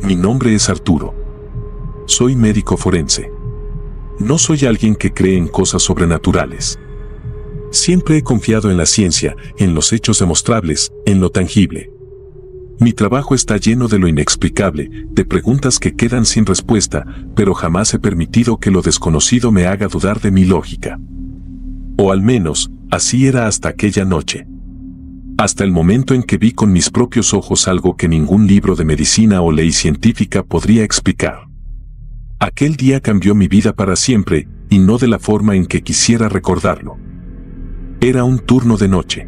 Mi nombre es Arturo. Soy médico forense. No soy alguien que cree en cosas sobrenaturales. Siempre he confiado en la ciencia, en los hechos demostrables, en lo tangible. Mi trabajo está lleno de lo inexplicable, de preguntas que quedan sin respuesta, pero jamás he permitido que lo desconocido me haga dudar de mi lógica. O al menos, así era hasta aquella noche. Hasta el momento en que vi con mis propios ojos algo que ningún libro de medicina o ley científica podría explicar. Aquel día cambió mi vida para siempre, y no de la forma en que quisiera recordarlo. Era un turno de noche.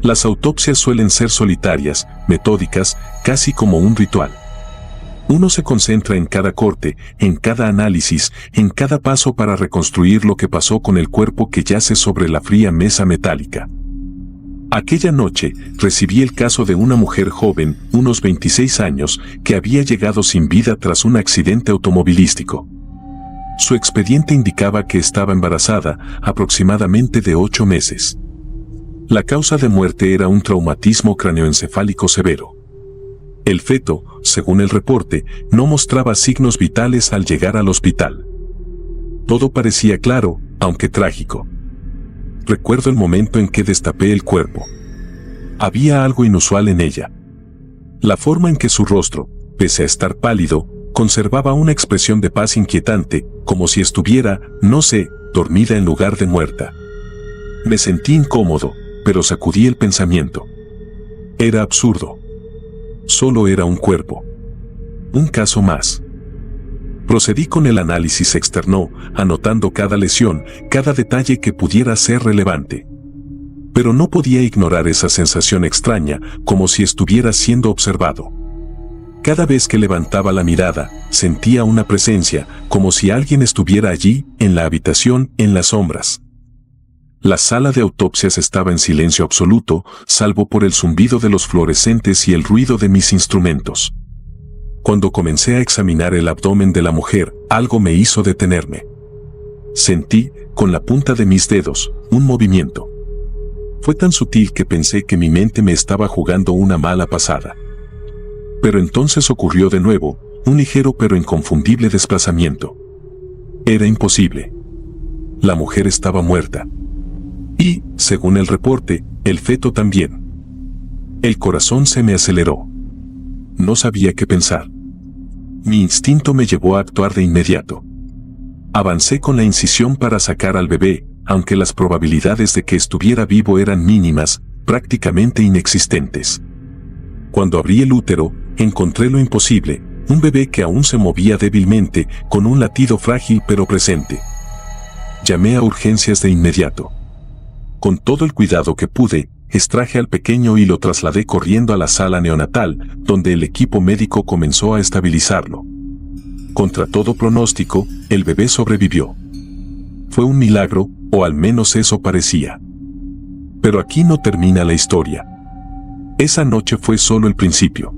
Las autopsias suelen ser solitarias, metódicas, casi como un ritual. Uno se concentra en cada corte, en cada análisis, en cada paso para reconstruir lo que pasó con el cuerpo que yace sobre la fría mesa metálica. Aquella noche recibí el caso de una mujer joven, unos 26 años, que había llegado sin vida tras un accidente automovilístico. Su expediente indicaba que estaba embarazada, aproximadamente de 8 meses. La causa de muerte era un traumatismo craneoencefálico severo. El feto, según el reporte, no mostraba signos vitales al llegar al hospital. Todo parecía claro, aunque trágico. Recuerdo el momento en que destapé el cuerpo. Había algo inusual en ella. La forma en que su rostro, pese a estar pálido, conservaba una expresión de paz inquietante, como si estuviera, no sé, dormida en lugar de muerta. Me sentí incómodo, pero sacudí el pensamiento. Era absurdo. Solo era un cuerpo. Un caso más. Procedí con el análisis externo, anotando cada lesión, cada detalle que pudiera ser relevante. Pero no podía ignorar esa sensación extraña, como si estuviera siendo observado. Cada vez que levantaba la mirada, sentía una presencia, como si alguien estuviera allí, en la habitación, en las sombras. La sala de autopsias estaba en silencio absoluto, salvo por el zumbido de los fluorescentes y el ruido de mis instrumentos. Cuando comencé a examinar el abdomen de la mujer, algo me hizo detenerme. Sentí, con la punta de mis dedos, un movimiento. Fue tan sutil que pensé que mi mente me estaba jugando una mala pasada. Pero entonces ocurrió de nuevo, un ligero pero inconfundible desplazamiento. Era imposible. La mujer estaba muerta. Y, según el reporte, el feto también. El corazón se me aceleró. No sabía qué pensar. Mi instinto me llevó a actuar de inmediato. Avancé con la incisión para sacar al bebé, aunque las probabilidades de que estuviera vivo eran mínimas, prácticamente inexistentes. Cuando abrí el útero, encontré lo imposible, un bebé que aún se movía débilmente, con un latido frágil pero presente. Llamé a urgencias de inmediato. Con todo el cuidado que pude, extraje al pequeño y lo trasladé corriendo a la sala neonatal, donde el equipo médico comenzó a estabilizarlo. Contra todo pronóstico, el bebé sobrevivió. Fue un milagro, o al menos eso parecía. Pero aquí no termina la historia. Esa noche fue solo el principio.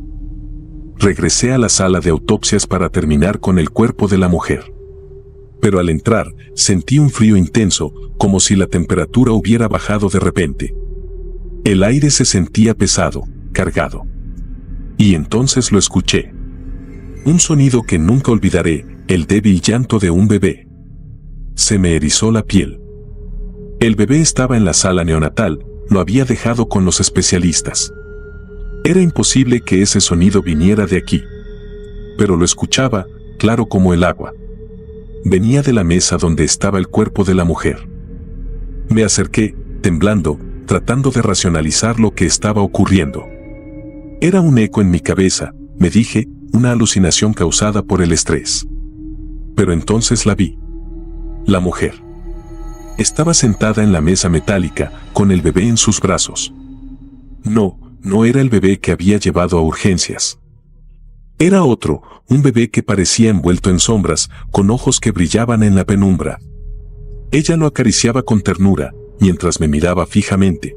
Regresé a la sala de autopsias para terminar con el cuerpo de la mujer. Pero al entrar, sentí un frío intenso, como si la temperatura hubiera bajado de repente. El aire se sentía pesado, cargado. Y entonces lo escuché. Un sonido que nunca olvidaré, el débil llanto de un bebé. Se me erizó la piel. El bebé estaba en la sala neonatal, lo había dejado con los especialistas. Era imposible que ese sonido viniera de aquí. Pero lo escuchaba, claro como el agua. Venía de la mesa donde estaba el cuerpo de la mujer. Me acerqué, temblando, tratando de racionalizar lo que estaba ocurriendo. Era un eco en mi cabeza, me dije, una alucinación causada por el estrés. Pero entonces la vi. La mujer. Estaba sentada en la mesa metálica, con el bebé en sus brazos. No era el bebé que había llevado a urgencias. Era otro, un bebé que parecía envuelto en sombras, con ojos que brillaban en la penumbra. Ella lo acariciaba con ternura, mientras me miraba fijamente.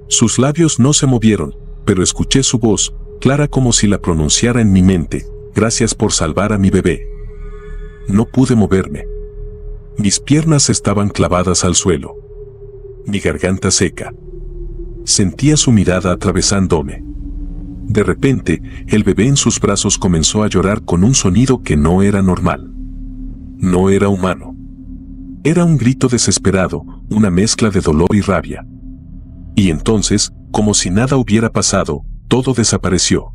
Sus labios no se movieron, pero escuché su voz, clara como si la pronunciara en mi mente: gracias por salvar a mi bebé. No pude moverme. Mis piernas estaban clavadas al suelo. Mi garganta seca. Sentía su mirada atravesándome. De repente, el bebé en sus brazos comenzó a llorar con un sonido que no era normal. No era humano. Era un grito desesperado, una mezcla de dolor y rabia. Y entonces, como si nada hubiera pasado, todo desapareció.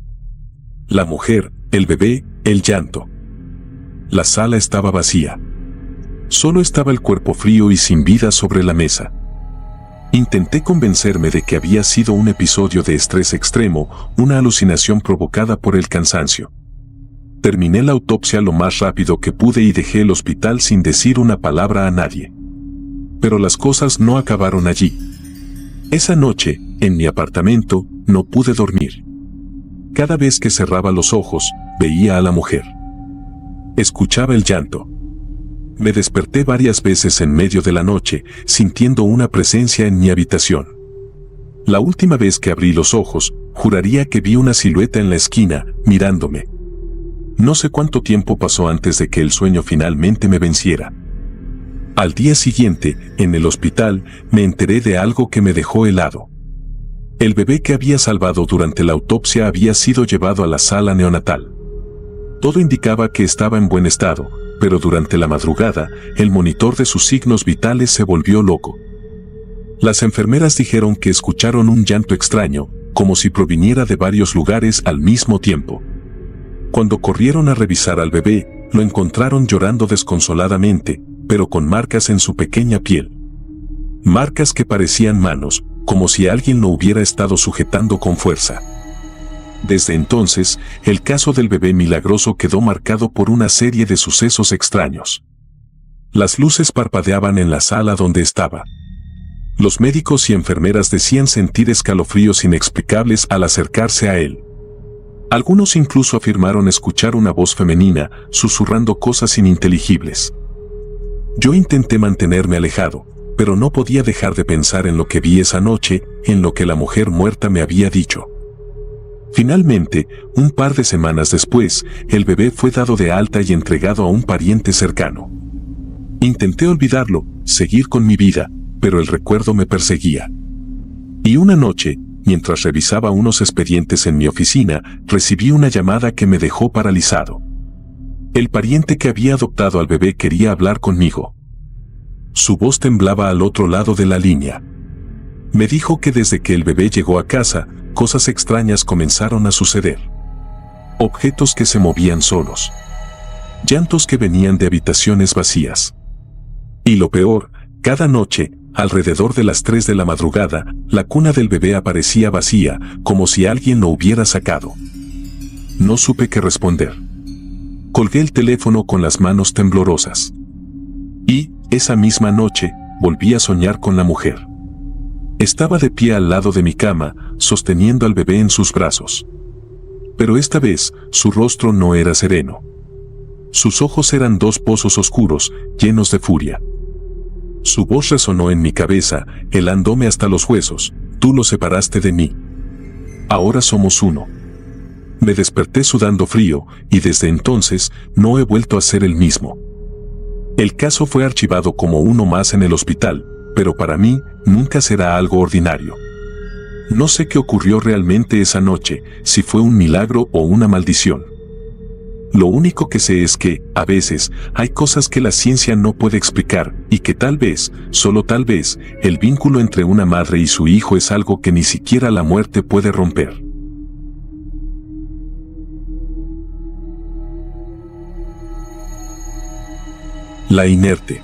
La mujer, el bebé, el llanto. La sala estaba vacía. Solo estaba el cuerpo frío y sin vida sobre la mesa. Intenté convencerme de que había sido un episodio de estrés extremo, una alucinación provocada por el cansancio. Terminé la autopsia lo más rápido que pude y dejé el hospital sin decir una palabra a nadie. Pero las cosas no acabaron allí. Esa noche, en mi apartamento, no pude dormir. Cada vez que cerraba los ojos, veía a la mujer. Escuchaba el llanto. Me desperté varias veces en medio de la noche, sintiendo una presencia en mi habitación. La última vez que abrí los ojos, juraría que vi una silueta en la esquina, mirándome. No sé cuánto tiempo pasó antes de que el sueño finalmente me venciera. Al día siguiente, en el hospital, me enteré de algo que me dejó helado. El bebé que había salvado durante la autopsia había sido llevado a la sala neonatal. Todo indicaba que estaba en buen estado, pero durante la madrugada, el monitor de sus signos vitales se volvió loco. Las enfermeras dijeron que escucharon un llanto extraño, como si proviniera de varios lugares al mismo tiempo. Cuando corrieron a revisar al bebé, lo encontraron llorando desconsoladamente, pero con marcas en su pequeña piel. Marcas que parecían manos, como si alguien lo hubiera estado sujetando con fuerza. Desde entonces, el caso del bebé milagroso quedó marcado por una serie de sucesos extraños. Las luces parpadeaban en la sala donde estaba. Los médicos y enfermeras decían sentir escalofríos inexplicables al acercarse a él. Algunos incluso afirmaron escuchar una voz femenina, susurrando cosas ininteligibles. Yo intenté mantenerme alejado, pero no podía dejar de pensar en lo que vi esa noche, en lo que la mujer muerta me había dicho. Finalmente, un par de semanas después, el bebé fue dado de alta y entregado a un pariente cercano. Intenté olvidarlo, seguir con mi vida, pero el recuerdo me perseguía. Y una noche, mientras revisaba unos expedientes en mi oficina, recibí una llamada que me dejó paralizado. El pariente que había adoptado al bebé quería hablar conmigo. Su voz temblaba al otro lado de la línea. Me dijo que desde que el bebé llegó a casa, cosas extrañas comenzaron a suceder. Objetos que se movían solos. Llantos que venían de habitaciones vacías. Y lo peor, cada noche, alrededor de las 3 de la madrugada, la cuna del bebé aparecía vacía, como si alguien lo hubiera sacado. No supe qué responder. Colgué el teléfono con las manos temblorosas. Y, esa misma noche, volví a soñar con la mujer. Estaba de pie al lado de mi cama, sosteniendo al bebé en sus brazos. Pero esta vez, su rostro no era sereno. Sus ojos eran 2 pozos oscuros, llenos de furia. Su voz resonó en mi cabeza, helándome hasta los huesos. Tú lo separaste de mí. Ahora somos uno. Me desperté sudando frío, y desde entonces, no he vuelto a ser el mismo. El caso fue archivado como uno más en el hospital, pero para mí, nunca será algo ordinario. No sé qué ocurrió realmente esa noche, si fue un milagro o una maldición. Lo único que sé es que, a veces, hay cosas que la ciencia no puede explicar, y que tal vez, solo tal vez, el vínculo entre una madre y su hijo es algo que ni siquiera la muerte puede romper. La inerte.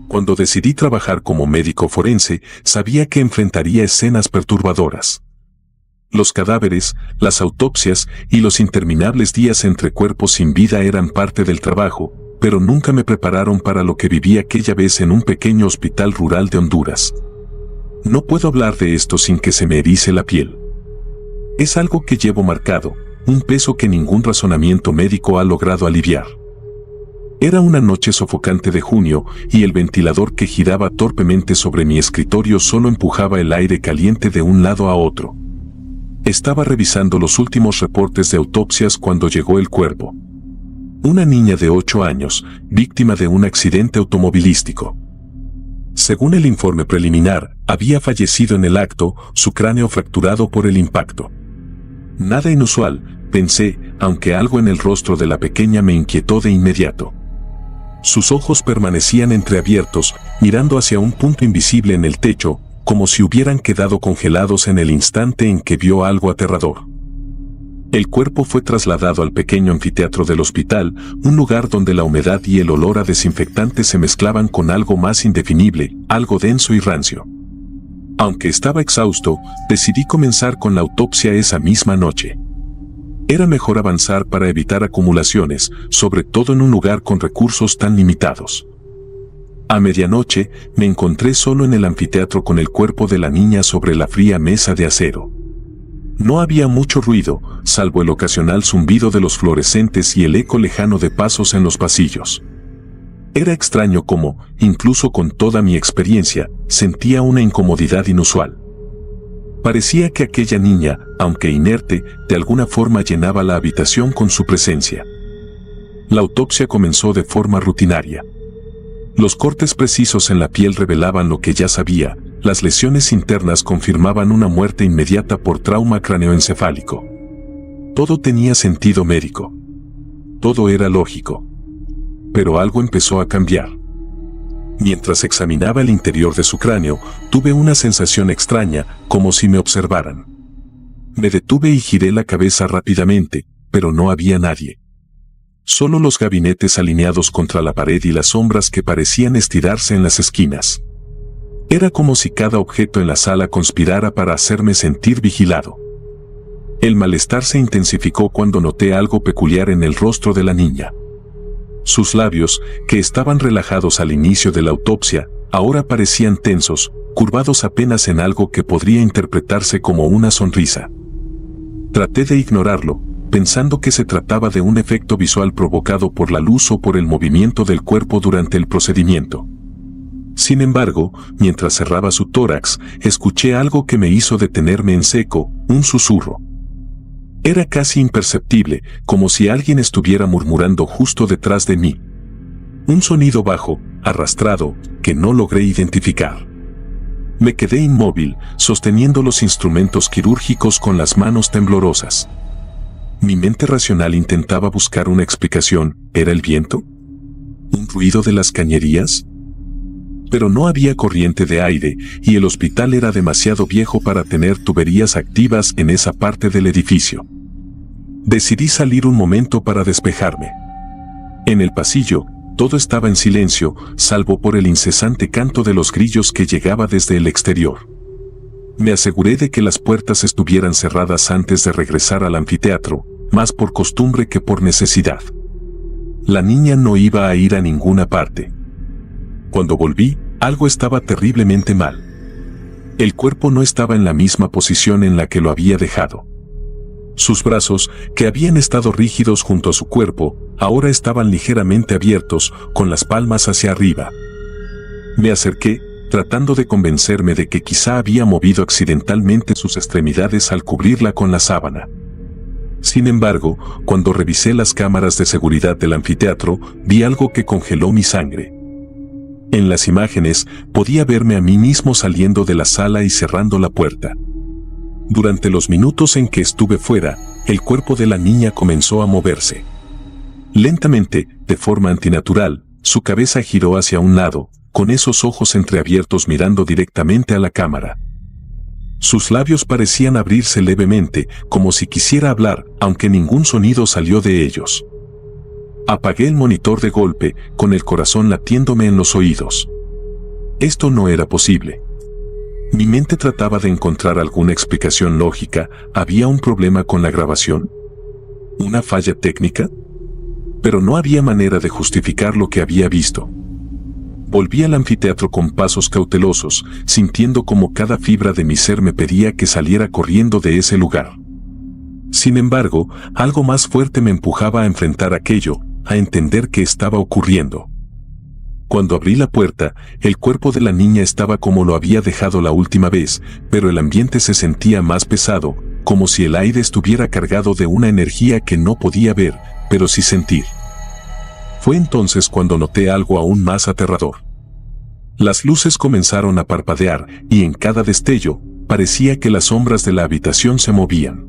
Cuando decidí trabajar como médico forense, sabía que enfrentaría escenas perturbadoras. Los cadáveres, las autopsias y los interminables días entre cuerpos sin vida eran parte del trabajo, pero nunca me prepararon para lo que viví aquella vez en un pequeño hospital rural de Honduras. No puedo hablar de esto sin que se me erice la piel. Es algo que llevo marcado, un peso que ningún razonamiento médico ha logrado aliviar. Era una noche sofocante de junio y el ventilador que giraba torpemente sobre mi escritorio solo empujaba el aire caliente de un lado a otro. Estaba revisando los últimos reportes de autopsias cuando llegó el cuerpo. Una niña de 8 años, víctima de un accidente automovilístico. Según el informe preliminar, había fallecido en el acto, su cráneo fracturado por el impacto. Nada inusual, pensé, aunque algo en el rostro de la pequeña me inquietó de inmediato. Sus ojos permanecían entreabiertos, mirando hacia un punto invisible en el techo, como si hubieran quedado congelados en el instante en que vio algo aterrador. El cuerpo fue trasladado al pequeño anfiteatro del hospital, un lugar donde la humedad y el olor a desinfectante se mezclaban con algo más indefinible, algo denso y rancio. Aunque estaba exhausto, decidí comenzar con la autopsia esa misma noche. Era mejor avanzar para evitar acumulaciones, sobre todo en un lugar con recursos tan limitados. A medianoche, me encontré solo en el anfiteatro con el cuerpo de la niña sobre la fría mesa de acero. No había mucho ruido, salvo el ocasional zumbido de los fluorescentes y el eco lejano de pasos en los pasillos. Era extraño cómo, incluso con toda mi experiencia, sentía una incomodidad inusual. Parecía que aquella niña, aunque inerte, de alguna forma llenaba la habitación con su presencia. La autopsia comenzó de forma rutinaria. Los cortes precisos en la piel revelaban lo que ya sabía, las lesiones internas confirmaban una muerte inmediata por trauma craneoencefálico. Todo tenía sentido médico. Todo era lógico. Pero algo empezó a cambiar. Mientras examinaba el interior de su cráneo, tuve una sensación extraña, como si me observaran. Me detuve y giré la cabeza rápidamente, pero no había nadie. Solo los gabinetes alineados contra la pared y las sombras que parecían estirarse en las esquinas. Era como si cada objeto en la sala conspirara para hacerme sentir vigilado. El malestar se intensificó cuando noté algo peculiar en el rostro de la niña. Sus labios, que estaban relajados al inicio de la autopsia, ahora parecían tensos, curvados apenas en algo que podría interpretarse como una sonrisa. Traté de ignorarlo, pensando que se trataba de un efecto visual provocado por la luz o por el movimiento del cuerpo durante el procedimiento. Sin embargo, mientras cerraba su tórax, escuché algo que me hizo detenerme en seco, un susurro. Era casi imperceptible, como si alguien estuviera murmurando justo detrás de mí. Un sonido bajo, arrastrado, que no logré identificar. Me quedé inmóvil, sosteniendo los instrumentos quirúrgicos con las manos temblorosas. Mi mente racional intentaba buscar una explicación. ¿Era el viento? ¿Un ruido de las cañerías? Pero no había corriente de aire, y el hospital era demasiado viejo para tener tuberías activas en esa parte del edificio. Decidí salir un momento para despejarme. En el pasillo, todo estaba en silencio, salvo por el incesante canto de los grillos que llegaba desde el exterior. Me aseguré de que las puertas estuvieran cerradas antes de regresar al anfiteatro, más por costumbre que por necesidad. La niña no iba a ir a ninguna parte. Cuando volví, algo estaba terriblemente mal. El cuerpo no estaba en la misma posición en la que lo había dejado. Sus brazos, que habían estado rígidos junto a su cuerpo, ahora estaban ligeramente abiertos, con las palmas hacia arriba. Me acerqué, tratando de convencerme de que quizá había movido accidentalmente sus extremidades al cubrirla con la sábana. Sin embargo, cuando revisé las cámaras de seguridad del anfiteatro, vi algo que congeló mi sangre. En las imágenes, podía verme a mí mismo saliendo de la sala y cerrando la puerta. Durante los minutos en que estuve fuera, el cuerpo de la niña comenzó a moverse. Lentamente, de forma antinatural, su cabeza giró hacia un lado, con esos ojos entreabiertos mirando directamente a la cámara. Sus labios parecían abrirse levemente, como si quisiera hablar, aunque ningún sonido salió de ellos. Apagué el monitor de golpe, con el corazón latiéndome en los oídos. Esto no era posible. Mi mente trataba de encontrar alguna explicación lógica. ¿Había un problema con la grabación? ¿Una falla técnica? Pero no había manera de justificar lo que había visto. Volví al anfiteatro con pasos cautelosos, sintiendo como cada fibra de mi ser me pedía que saliera corriendo de ese lugar. Sin embargo, algo más fuerte me empujaba a enfrentar aquello, a entender qué estaba ocurriendo. Cuando abrí la puerta, el cuerpo de la niña estaba como lo había dejado la última vez, pero el ambiente se sentía más pesado, como si el aire estuviera cargado de una energía que no podía ver, pero sí sentir. Fue entonces cuando noté algo aún más aterrador. Las luces comenzaron a parpadear, y en cada destello, parecía que las sombras de la habitación se movían.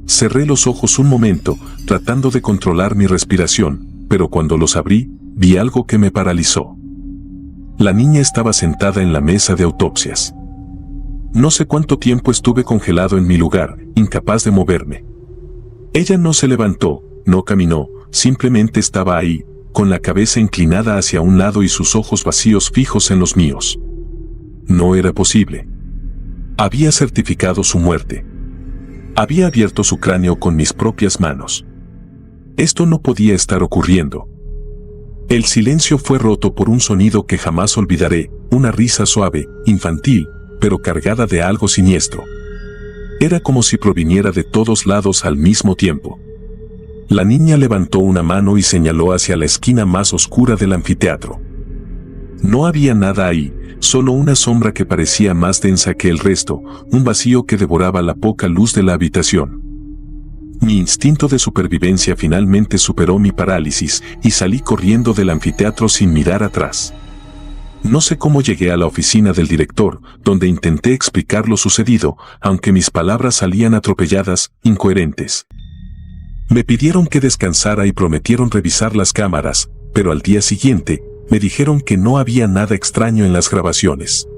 Cerré los ojos un momento, tratando de controlar mi respiración, pero cuando los abrí, vi algo que me paralizó. La niña estaba sentada en la mesa de autopsias. No sé cuánto tiempo estuve congelado en mi lugar, incapaz de moverme. Ella no se levantó, no caminó, simplemente estaba ahí, con la cabeza inclinada hacia un lado y sus ojos vacíos fijos en los míos. No era posible. Había certificado su muerte. Había abierto su cráneo con mis propias manos. Esto no podía estar ocurriendo. El silencio fue roto por un sonido que jamás olvidaré, una risa suave, infantil, pero cargada de algo siniestro. Era como si proviniera de todos lados al mismo tiempo. La niña levantó una mano y señaló hacia la esquina más oscura del anfiteatro. No había nada ahí, solo una sombra que parecía más densa que el resto, un vacío que devoraba la poca luz de la habitación. Mi instinto de supervivencia finalmente superó mi parálisis y salí corriendo del anfiteatro sin mirar atrás. No sé cómo llegué a la oficina del director, donde intenté explicar lo sucedido, aunque mis palabras salían atropelladas, incoherentes. Me pidieron que descansara y prometieron revisar las cámaras, pero al día siguiente, me dijeron que no había nada extraño en las grabaciones.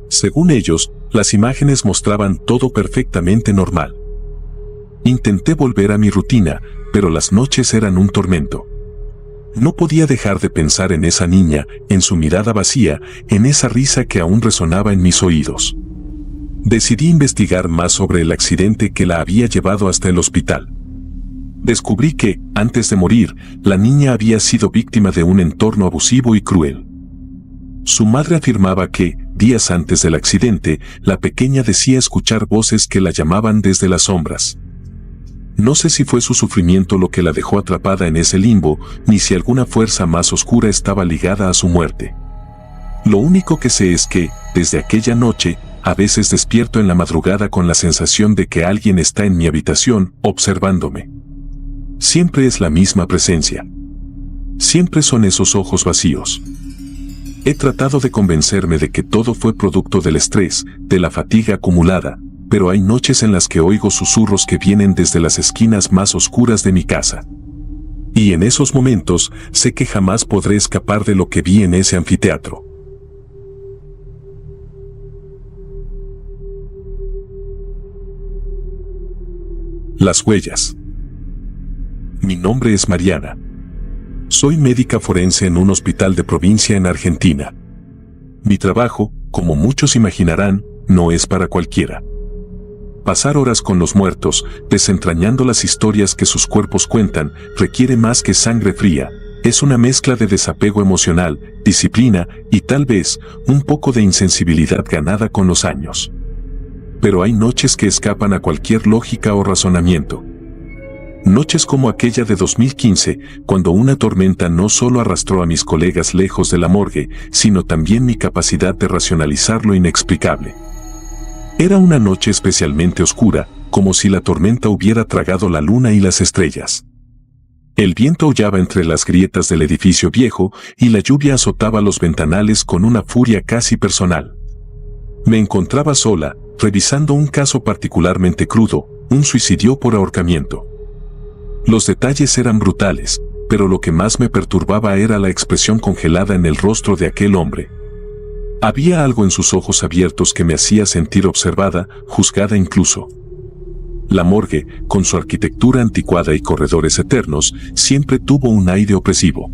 Según ellos, las imágenes mostraban todo perfectamente normal. Intenté volver a mi rutina, pero las noches eran un tormento. No podía dejar de pensar en esa niña, en su mirada vacía, en esa risa que aún resonaba en mis oídos. Decidí investigar más sobre el accidente que la había llevado hasta el hospital. Descubrí que, antes de morir, la niña había sido víctima de un entorno abusivo y cruel. Su madre afirmaba que, días antes del accidente, la pequeña decía escuchar voces que la llamaban desde las sombras. No sé si fue su sufrimiento lo que la dejó atrapada en ese limbo, ni si alguna fuerza más oscura estaba ligada a su muerte. Lo único que sé es que, desde aquella noche, a veces despierto en la madrugada con la sensación de que alguien está en mi habitación, observándome. Siempre es la misma presencia. Siempre son esos ojos vacíos. He tratado de convencerme de que todo fue producto del estrés, de la fatiga acumulada, pero hay noches en las que oigo susurros que vienen desde las esquinas más oscuras de mi casa. Y en esos momentos, sé que jamás podré escapar de lo que vi en ese anfiteatro. Las huellas. Mi nombre es Mariana. Soy médica forense en un hospital de provincia en Argentina. Mi trabajo, como muchos imaginarán, no es para cualquiera. Pasar horas con los muertos, desentrañando las historias que sus cuerpos cuentan, requiere más que sangre fría. Es una mezcla de desapego emocional, disciplina y tal vez un poco de insensibilidad ganada con los años. Pero hay noches que escapan a cualquier lógica o razonamiento. Noches como aquella de 2015, cuando una tormenta no solo arrastró a mis colegas lejos de la morgue, sino también mi capacidad de racionalizar lo inexplicable. Era una noche especialmente oscura, como si la tormenta hubiera tragado la luna y las estrellas. El viento aullaba entre las grietas del edificio viejo y la lluvia azotaba los ventanales con una furia casi personal. Me encontraba sola, revisando un caso particularmente crudo, un suicidio por ahorcamiento. Los detalles eran brutales, pero lo que más me perturbaba era la expresión congelada en el rostro de aquel hombre. Había algo en sus ojos abiertos que me hacía sentir observada, juzgada incluso. La morgue, con su arquitectura anticuada y corredores eternos, siempre tuvo un aire opresivo.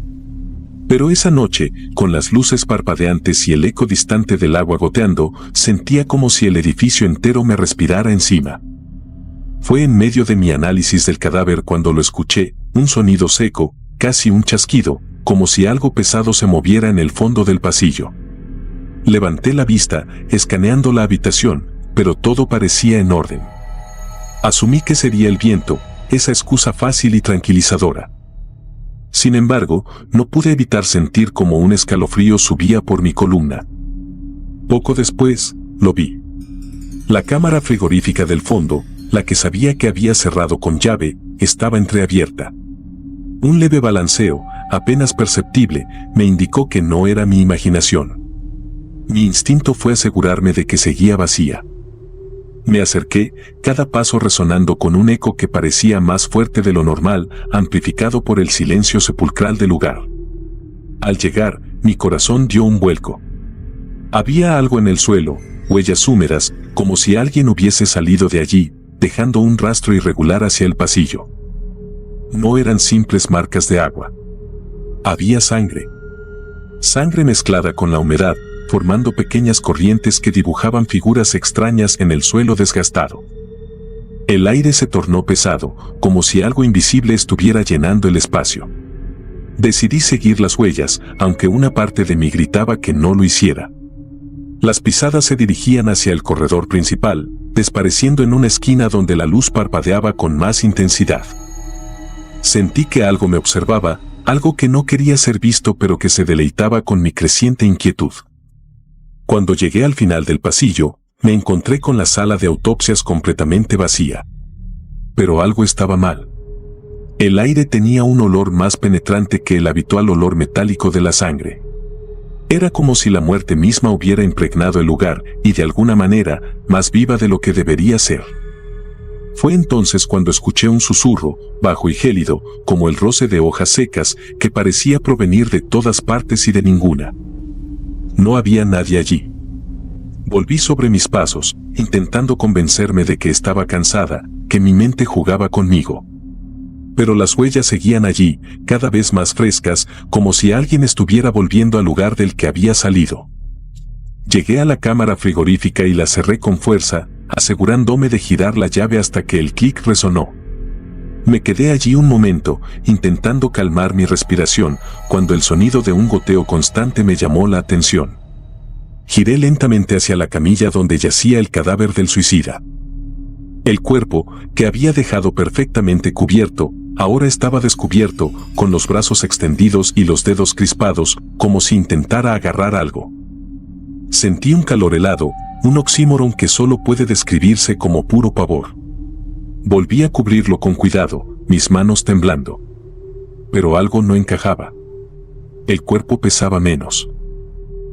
Pero esa noche, con las luces parpadeantes y el eco distante del agua goteando, sentía como si el edificio entero me respirara encima. Fue en medio de mi análisis del cadáver cuando lo escuché, un sonido seco, casi un chasquido, como si algo pesado se moviera en el fondo del pasillo. Levanté la vista, escaneando la habitación, pero todo parecía en orden. Asumí que sería el viento, esa excusa fácil y tranquilizadora. Sin embargo, no pude evitar sentir como un escalofrío subía por mi columna. Poco después, lo vi. La cámara frigorífica del fondo, la que sabía que había cerrado con llave, estaba entreabierta. Un leve balanceo, apenas perceptible, me indicó que no era mi imaginación. Mi instinto fue asegurarme de que seguía vacía. Me acerqué, cada paso resonando con un eco que parecía más fuerte de lo normal, amplificado por el silencio sepulcral del lugar. Al llegar, mi corazón dio un vuelco. Había algo en el suelo, huellas húmedas, como si alguien hubiese salido de allí, dejando un rastro irregular hacia el pasillo. No eran simples marcas de agua. Había sangre. Sangre mezclada con la humedad, formando pequeñas corrientes que dibujaban figuras extrañas en el suelo desgastado. El aire se tornó pesado, como si algo invisible estuviera llenando el espacio. Decidí seguir las huellas, aunque una parte de mí gritaba que no lo hiciera. Las pisadas se dirigían hacia el corredor principal, desapareciendo en una esquina donde la luz parpadeaba con más intensidad. Sentí que algo me observaba, algo que no quería ser visto pero que se deleitaba con mi creciente inquietud. Cuando llegué al final del pasillo, me encontré con la sala de autopsias completamente vacía. Pero algo estaba mal. El aire tenía un olor más penetrante que el habitual olor metálico de la sangre. Era como si la muerte misma hubiera impregnado el lugar y de alguna manera, más viva de lo que debería ser. Fue entonces cuando escuché un susurro, bajo y gélido, como el roce de hojas secas, que parecía provenir de todas partes y de ninguna. No había nadie allí. Volví sobre mis pasos, intentando convencerme de que estaba cansada, que mi mente jugaba conmigo. Pero las huellas seguían allí, cada vez más frescas, como si alguien estuviera volviendo al lugar del que había salido. Llegué a la cámara frigorífica y la cerré con fuerza, asegurándome de girar la llave hasta que el clic resonó. Me quedé allí un momento, intentando calmar mi respiración, cuando el sonido de un goteo constante me llamó la atención. Giré lentamente hacia la camilla donde yacía el cadáver del suicida. El cuerpo, que había dejado perfectamente cubierto, ahora estaba descubierto, con los brazos extendidos y los dedos crispados, como si intentara agarrar algo. Sentí un calor helado, un oxímoron que solo puede describirse como puro pavor. Volví a cubrirlo con cuidado, mis manos temblando. Pero algo no encajaba. El cuerpo pesaba menos.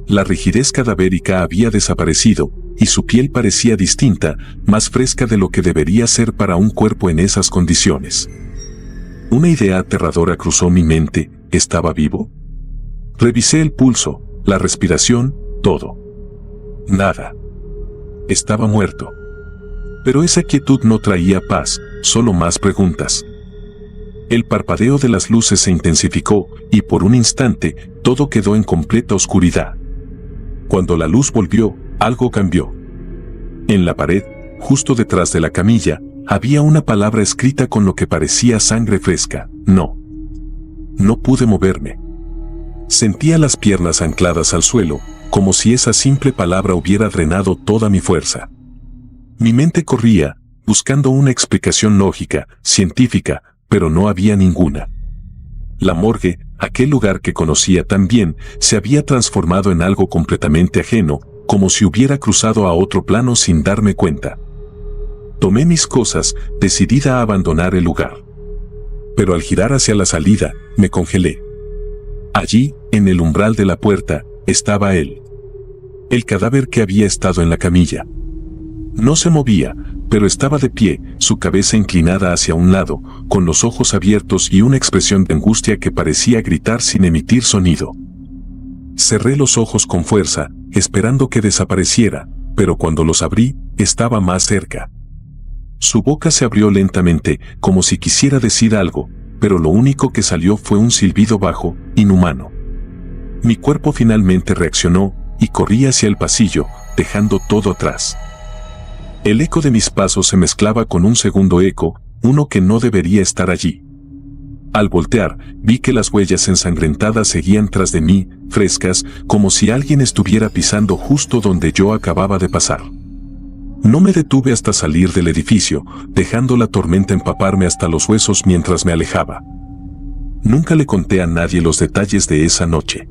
La rigidez cadavérica había desaparecido, y su piel parecía distinta, más fresca de lo que debería ser para un cuerpo en esas condiciones. Una idea aterradora cruzó mi mente: ¿estaba vivo? Revisé el pulso, la respiración, todo. Nada. Estaba muerto. Pero esa quietud no traía paz, solo más preguntas. El parpadeo de las luces se intensificó, y por un instante, todo quedó en completa oscuridad. Cuando la luz volvió, algo cambió. En la pared, justo detrás de la camilla, había una palabra escrita con lo que parecía sangre fresca: no. No pude moverme. Sentía las piernas ancladas al suelo, como si esa simple palabra hubiera drenado toda mi fuerza. Mi mente corría, buscando una explicación lógica, científica, pero no había ninguna. La morgue, aquel lugar que conocía tan bien, se había transformado en algo completamente ajeno, como si hubiera cruzado a otro plano sin darme cuenta. Tomé mis cosas, decidida a abandonar el lugar. Pero al girar hacia la salida, me congelé. Allí, en el umbral de la puerta, estaba él. El cadáver que había estado en la camilla. No se movía, pero estaba de pie, su cabeza inclinada hacia un lado, con los ojos abiertos y una expresión de angustia que parecía gritar sin emitir sonido. Cerré los ojos con fuerza, esperando que desapareciera, pero cuando los abrí, estaba más cerca. Su boca se abrió lentamente, como si quisiera decir algo, pero lo único que salió fue un silbido bajo, inhumano. Mi cuerpo finalmente reaccionó, y corrí hacia el pasillo, dejando todo atrás. El eco de mis pasos se mezclaba con un segundo eco, uno que no debería estar allí. Al voltear, vi que las huellas ensangrentadas seguían tras de mí, frescas, como si alguien estuviera pisando justo donde yo acababa de pasar. No me detuve hasta salir del edificio, dejando la tormenta empaparme hasta los huesos mientras me alejaba. Nunca le conté a nadie los detalles de esa noche.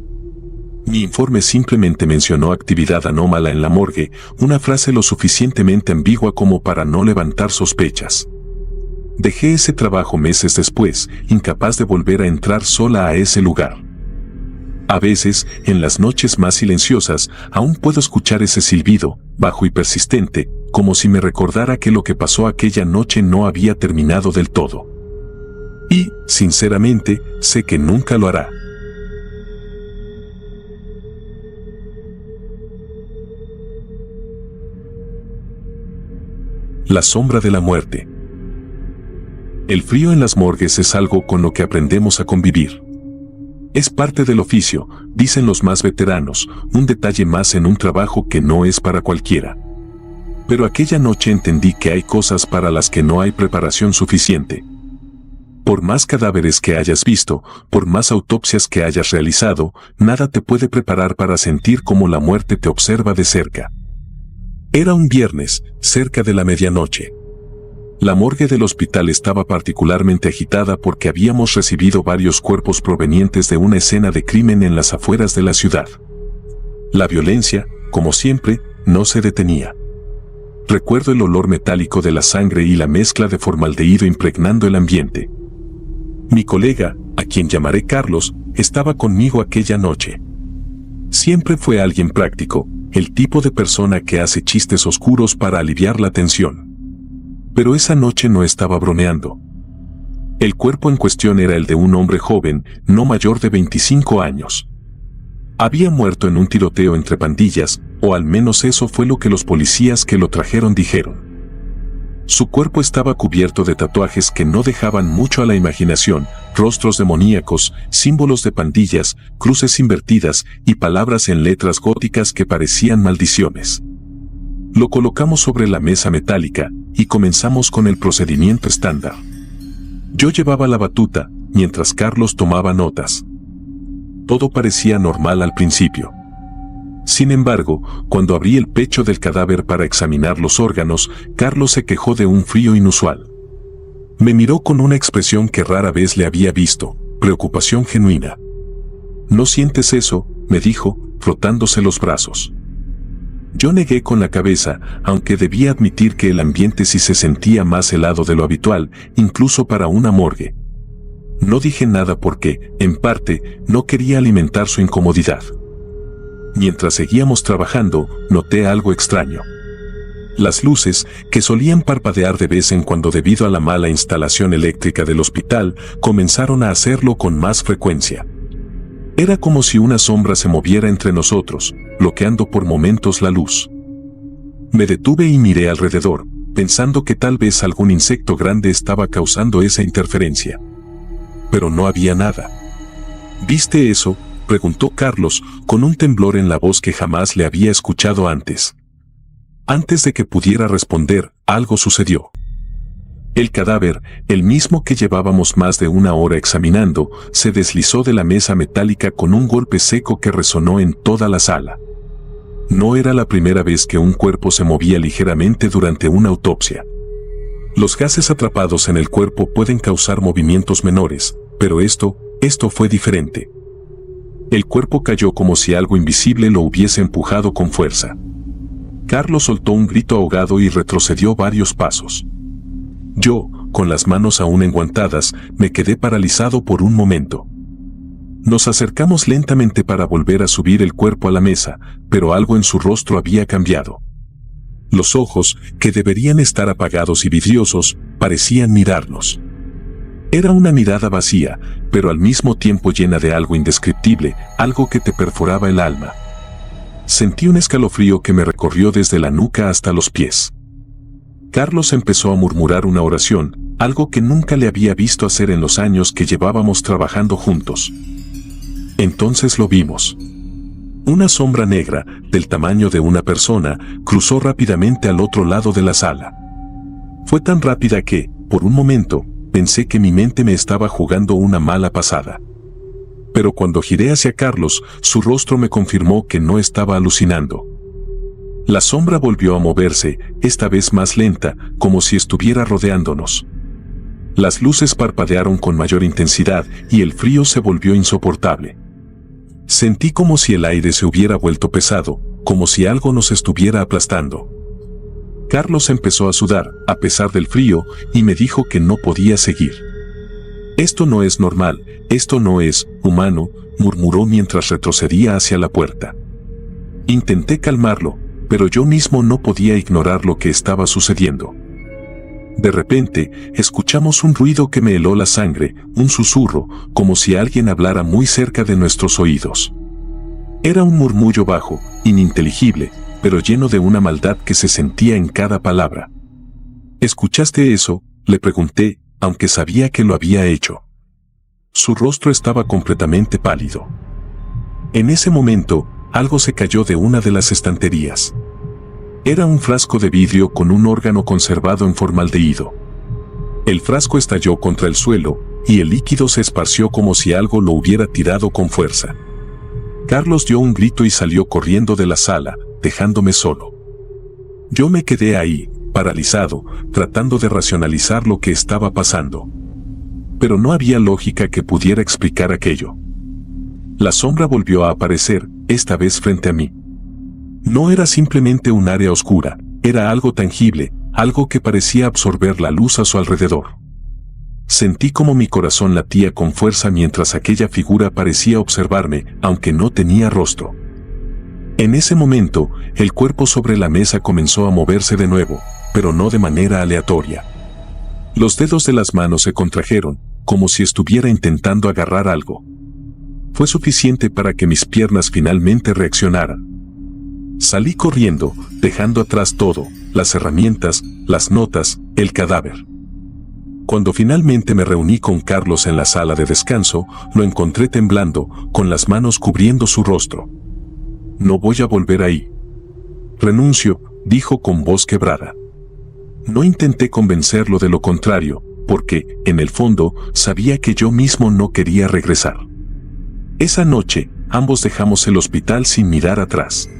Mi informe simplemente mencionó actividad anómala en la morgue, una frase lo suficientemente ambigua como para no levantar sospechas. Dejé ese trabajo meses después, incapaz de volver a entrar sola a ese lugar. A veces, en las noches más silenciosas, aún puedo escuchar ese silbido, bajo y persistente, como si me recordara que lo que pasó aquella noche no había terminado del todo. Y, sinceramente, sé que nunca lo hará. La sombra de la muerte. El frío en las morgues es algo con lo que aprendemos a convivir. Es parte del oficio, dicen los más veteranos, un detalle más en un trabajo que no es para cualquiera. Pero aquella noche entendí que hay cosas para las que no hay preparación suficiente. Por más cadáveres que hayas visto, por más autopsias que hayas realizado, nada te puede preparar para sentir cómo la muerte te observa de cerca. Era un viernes, cerca de la medianoche. La morgue del hospital estaba particularmente agitada porque habíamos recibido varios cuerpos provenientes de una escena de crimen en las afueras de la ciudad. La violencia, como siempre, no se detenía. Recuerdo el olor metálico de la sangre y la mezcla de formaldehído impregnando el ambiente. Mi colega, a quien llamaré Carlos, estaba conmigo aquella noche. Siempre fue alguien práctico, el tipo de persona que hace chistes oscuros para aliviar la tensión. Pero esa noche no estaba bromeando. El cuerpo en cuestión era el de un hombre joven, no mayor de 25 años. Había muerto en un tiroteo entre pandillas, o al menos eso fue lo que los policías que lo trajeron dijeron. Su cuerpo estaba cubierto de tatuajes que no dejaban mucho a la imaginación, rostros demoníacos, símbolos de pandillas, cruces invertidas y palabras en letras góticas que parecían maldiciones. Lo colocamos sobre la mesa metálica y comenzamos con el procedimiento estándar. Yo llevaba la batuta, mientras Carlos tomaba notas. Todo parecía normal al principio. Sin embargo, cuando abrí el pecho del cadáver para examinar los órganos, Carlos se quejó de un frío inusual. Me miró con una expresión que rara vez le había visto, preocupación genuina. «¿No sientes eso?», me dijo, frotándose los brazos. Yo negué con la cabeza, aunque debía admitir que el ambiente sí se sentía más helado de lo habitual, incluso para una morgue. No dije nada porque, en parte, no quería alimentar su incomodidad. Mientras seguíamos trabajando, noté algo extraño. Las luces, que solían parpadear de vez en cuando debido a la mala instalación eléctrica del hospital, comenzaron a hacerlo con más frecuencia. Era como si una sombra se moviera entre nosotros, bloqueando por momentos la luz. Me detuve y miré alrededor, pensando que tal vez algún insecto grande estaba causando esa interferencia. Pero no había nada. ¿Viste eso?, preguntó Carlos, con un temblor en la voz que jamás le había escuchado antes. Antes de que pudiera responder, algo sucedió. El cadáver, el mismo que llevábamos más de una hora examinando, se deslizó de la mesa metálica con un golpe seco que resonó en toda la sala. No era la primera vez que un cuerpo se movía ligeramente durante una autopsia. Los gases atrapados en el cuerpo pueden causar movimientos menores, pero esto fue diferente. El cuerpo cayó como si algo invisible lo hubiese empujado con fuerza. Carlos soltó un grito ahogado y retrocedió varios pasos. Yo, con las manos aún enguantadas, me quedé paralizado por un momento. Nos acercamos lentamente para volver a subir el cuerpo a la mesa, pero algo en su rostro había cambiado. Los ojos, que deberían estar apagados y vidriosos, parecían mirarnos. Era una mirada vacía, pero al mismo tiempo llena de algo indescriptible, algo que te perforaba el alma. Sentí un escalofrío que me recorrió desde la nuca hasta los pies. Carlos empezó a murmurar una oración, algo que nunca le había visto hacer en los años que llevábamos trabajando juntos. Entonces lo vimos. Una sombra negra, del tamaño de una persona, cruzó rápidamente al otro lado de la sala. Fue tan rápida que, por un momento, pensé que mi mente me estaba jugando una mala pasada. Pero cuando giré hacia Carlos, su rostro me confirmó que no estaba alucinando. La sombra volvió a moverse, esta vez más lenta, como si estuviera rodeándonos. Las luces parpadearon con mayor intensidad y el frío se volvió insoportable. Sentí como si el aire se hubiera vuelto pesado, como si algo nos estuviera aplastando. Carlos empezó a sudar, a pesar del frío, y me dijo que no podía seguir. Esto no es normal, esto no es humano, murmuró mientras retrocedía hacia la puerta. Intenté calmarlo, pero yo mismo no podía ignorar lo que estaba sucediendo. De repente, escuchamos un ruido que me heló la sangre, un susurro, como si alguien hablara muy cerca de nuestros oídos. Era un murmullo bajo, ininteligible, pero lleno de una maldad que se sentía en cada palabra. ¿Escuchaste eso?, le pregunté, aunque sabía que lo había hecho. Su rostro estaba completamente pálido. En ese momento, algo se cayó de una de las estanterías. Era un frasco de vidrio con un órgano conservado en formaldehído. El frasco estalló contra el suelo, y el líquido se esparció como si algo lo hubiera tirado con fuerza. Carlos dio un grito y salió corriendo de la sala, dejándome solo. Yo me quedé ahí, paralizado, tratando de racionalizar lo que estaba pasando. Pero no había lógica que pudiera explicar aquello. La sombra volvió a aparecer, esta vez frente a mí. No era simplemente un área oscura, era algo tangible, algo que parecía absorber la luz a su alrededor. Sentí como mi corazón latía con fuerza mientras aquella figura parecía observarme, aunque no tenía rostro. En ese momento, el cuerpo sobre la mesa comenzó a moverse de nuevo, pero no de manera aleatoria. Los dedos de las manos se contrajeron, como si estuviera intentando agarrar algo. Fue suficiente para que mis piernas finalmente reaccionaran. Salí corriendo, dejando atrás todo, las herramientas, las notas, el cadáver. Cuando finalmente me reuní con Carlos en la sala de descanso, lo encontré temblando, con las manos cubriendo su rostro. No voy a volver ahí. Renuncio, dijo con voz quebrada. No intenté convencerlo de lo contrario, porque, en el fondo, sabía que yo mismo no quería regresar. Esa noche, ambos dejamos el hospital sin mirar atrás.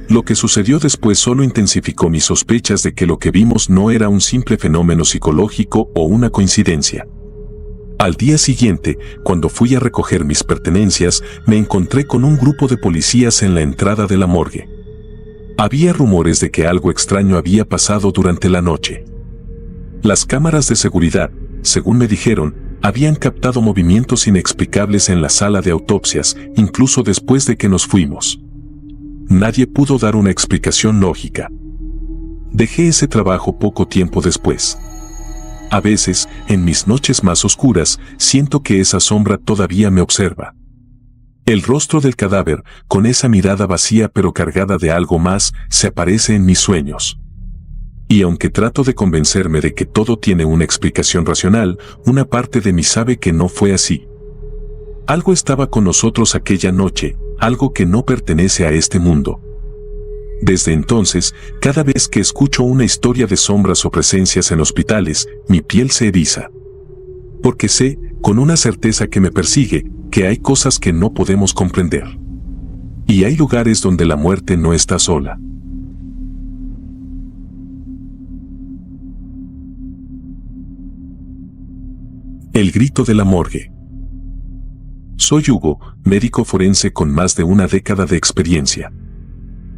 Lo que sucedió después solo intensificó mis sospechas de que lo que vimos no era un simple fenómeno psicológico o una coincidencia. Al día siguiente, cuando fui a recoger mis pertenencias, me encontré con un grupo de policías en la entrada de la morgue. Había rumores de que algo extraño había pasado durante la noche. Las cámaras de seguridad, según me dijeron, habían captado movimientos inexplicables en la sala de autopsias, incluso después de que nos fuimos. Nadie pudo dar una explicación lógica. Dejé ese trabajo poco tiempo después. A veces, en mis noches más oscuras, siento que esa sombra todavía me observa. El rostro del cadáver, con esa mirada vacía pero cargada de algo más, se aparece en mis sueños. Y aunque trato de convencerme de que todo tiene una explicación racional, una parte de mí sabe que no fue así. Algo estaba con nosotros aquella noche, algo que no pertenece a este mundo. Desde entonces, cada vez que escucho una historia de sombras o presencias en hospitales, mi piel se eriza. Porque sé, con una certeza que me persigue, que hay cosas que no podemos comprender. Y hay lugares donde la muerte no está sola. El grito de la morgue. Soy Hugo, médico forense con más de una década de experiencia.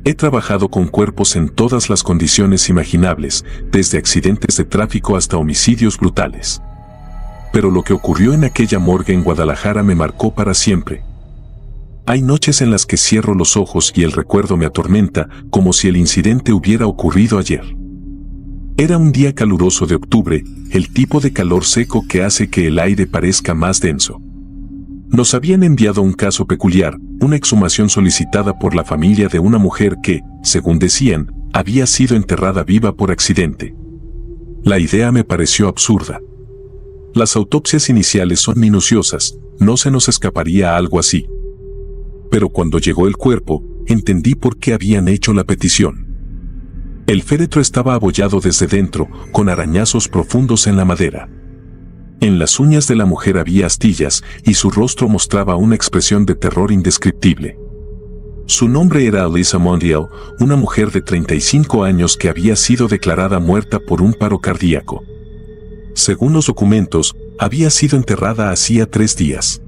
He trabajado con cuerpos en todas las condiciones imaginables, desde accidentes de tráfico hasta homicidios brutales. Pero lo que ocurrió en aquella morgue en Guadalajara me marcó para siempre. Hay noches en las que cierro los ojos y el recuerdo me atormenta, como si el incidente hubiera ocurrido ayer. Era un día caluroso de octubre, el tipo de calor seco que hace que el aire parezca más denso. Nos habían enviado un caso peculiar, una exhumación solicitada por la familia de una mujer que, según decían, había sido enterrada viva por accidente. La idea me pareció absurda. Las autopsias iniciales son minuciosas, no se nos escaparía algo así. Pero cuando llegó el cuerpo, entendí por qué habían hecho la petición. El féretro estaba abollado desde dentro, con arañazos profundos en la madera. En las uñas de la mujer había astillas, y su rostro mostraba una expresión de terror indescriptible. Su nombre era Alyssa Montiel, una mujer de 35 años que había sido declarada muerta por un paro cardíaco. Según los documentos, había sido enterrada hacía 3 días.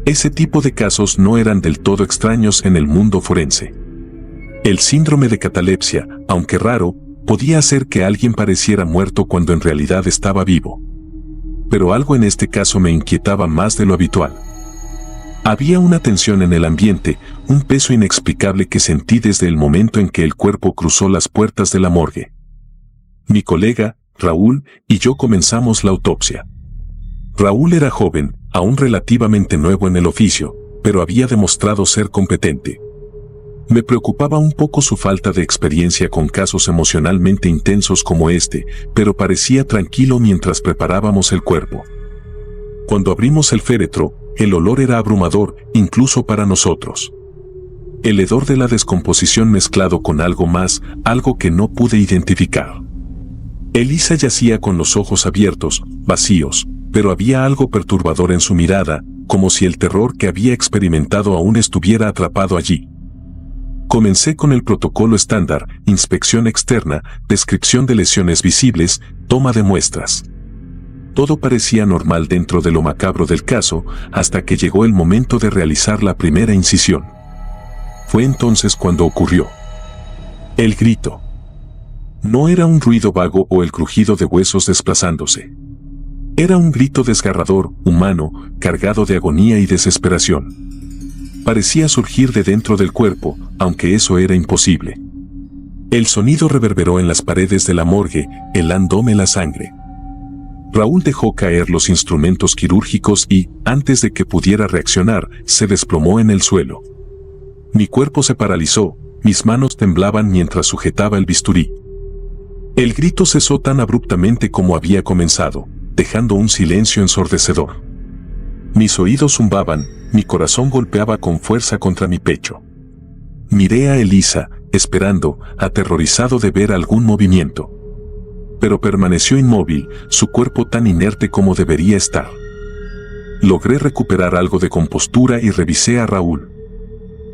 Ese tipo de casos no eran del todo extraños en el mundo forense. El síndrome de catalepsia, aunque raro, podía hacer que alguien pareciera muerto cuando en realidad estaba vivo. pero algo en este caso me inquietaba más de lo habitual. Había una tensión en el ambiente, un peso inexplicable que sentí desde el momento en que el cuerpo cruzó las puertas de la morgue. Mi colega, Raúl, y yo comenzamos la autopsia. Raúl era joven, aún relativamente nuevo en el oficio, pero había demostrado ser competente. Me preocupaba un poco su falta de experiencia con casos emocionalmente intensos como este, pero parecía tranquilo mientras preparábamos el cuerpo. Cuando abrimos el féretro, el olor era abrumador, incluso para nosotros. El hedor de la descomposición mezclado con algo más, algo que no pude identificar. Elisa yacía con los ojos abiertos, vacíos, pero había algo perturbador en su mirada, como si el terror que había experimentado aún estuviera atrapado allí. Comencé con el protocolo estándar, inspección externa, descripción de lesiones visibles, toma de muestras. Todo parecía normal dentro de lo macabro del caso, hasta que llegó el momento de realizar la primera incisión. Fue entonces cuando ocurrió. El grito. No era un ruido vago o el crujido de huesos desplazándose. Era un grito desgarrador, humano, cargado de agonía y desesperación. Parecía surgir de dentro del cuerpo, aunque eso era imposible. El sonido reverberó en las paredes de la morgue, helándome la sangre. Raúl dejó caer los instrumentos quirúrgicos y, antes de que pudiera reaccionar, se desplomó en el suelo. Mi cuerpo se paralizó, mis manos temblaban mientras sujetaba el bisturí. El grito cesó tan abruptamente como había comenzado, dejando un silencio ensordecedor. Mis oídos zumbaban, mi corazón golpeaba con fuerza contra mi pecho. Miré a Elisa, esperando, aterrorizado de ver algún movimiento. Pero permaneció inmóvil, su cuerpo tan inerte como debería estar. Logré recuperar algo de compostura y revisé a Raúl.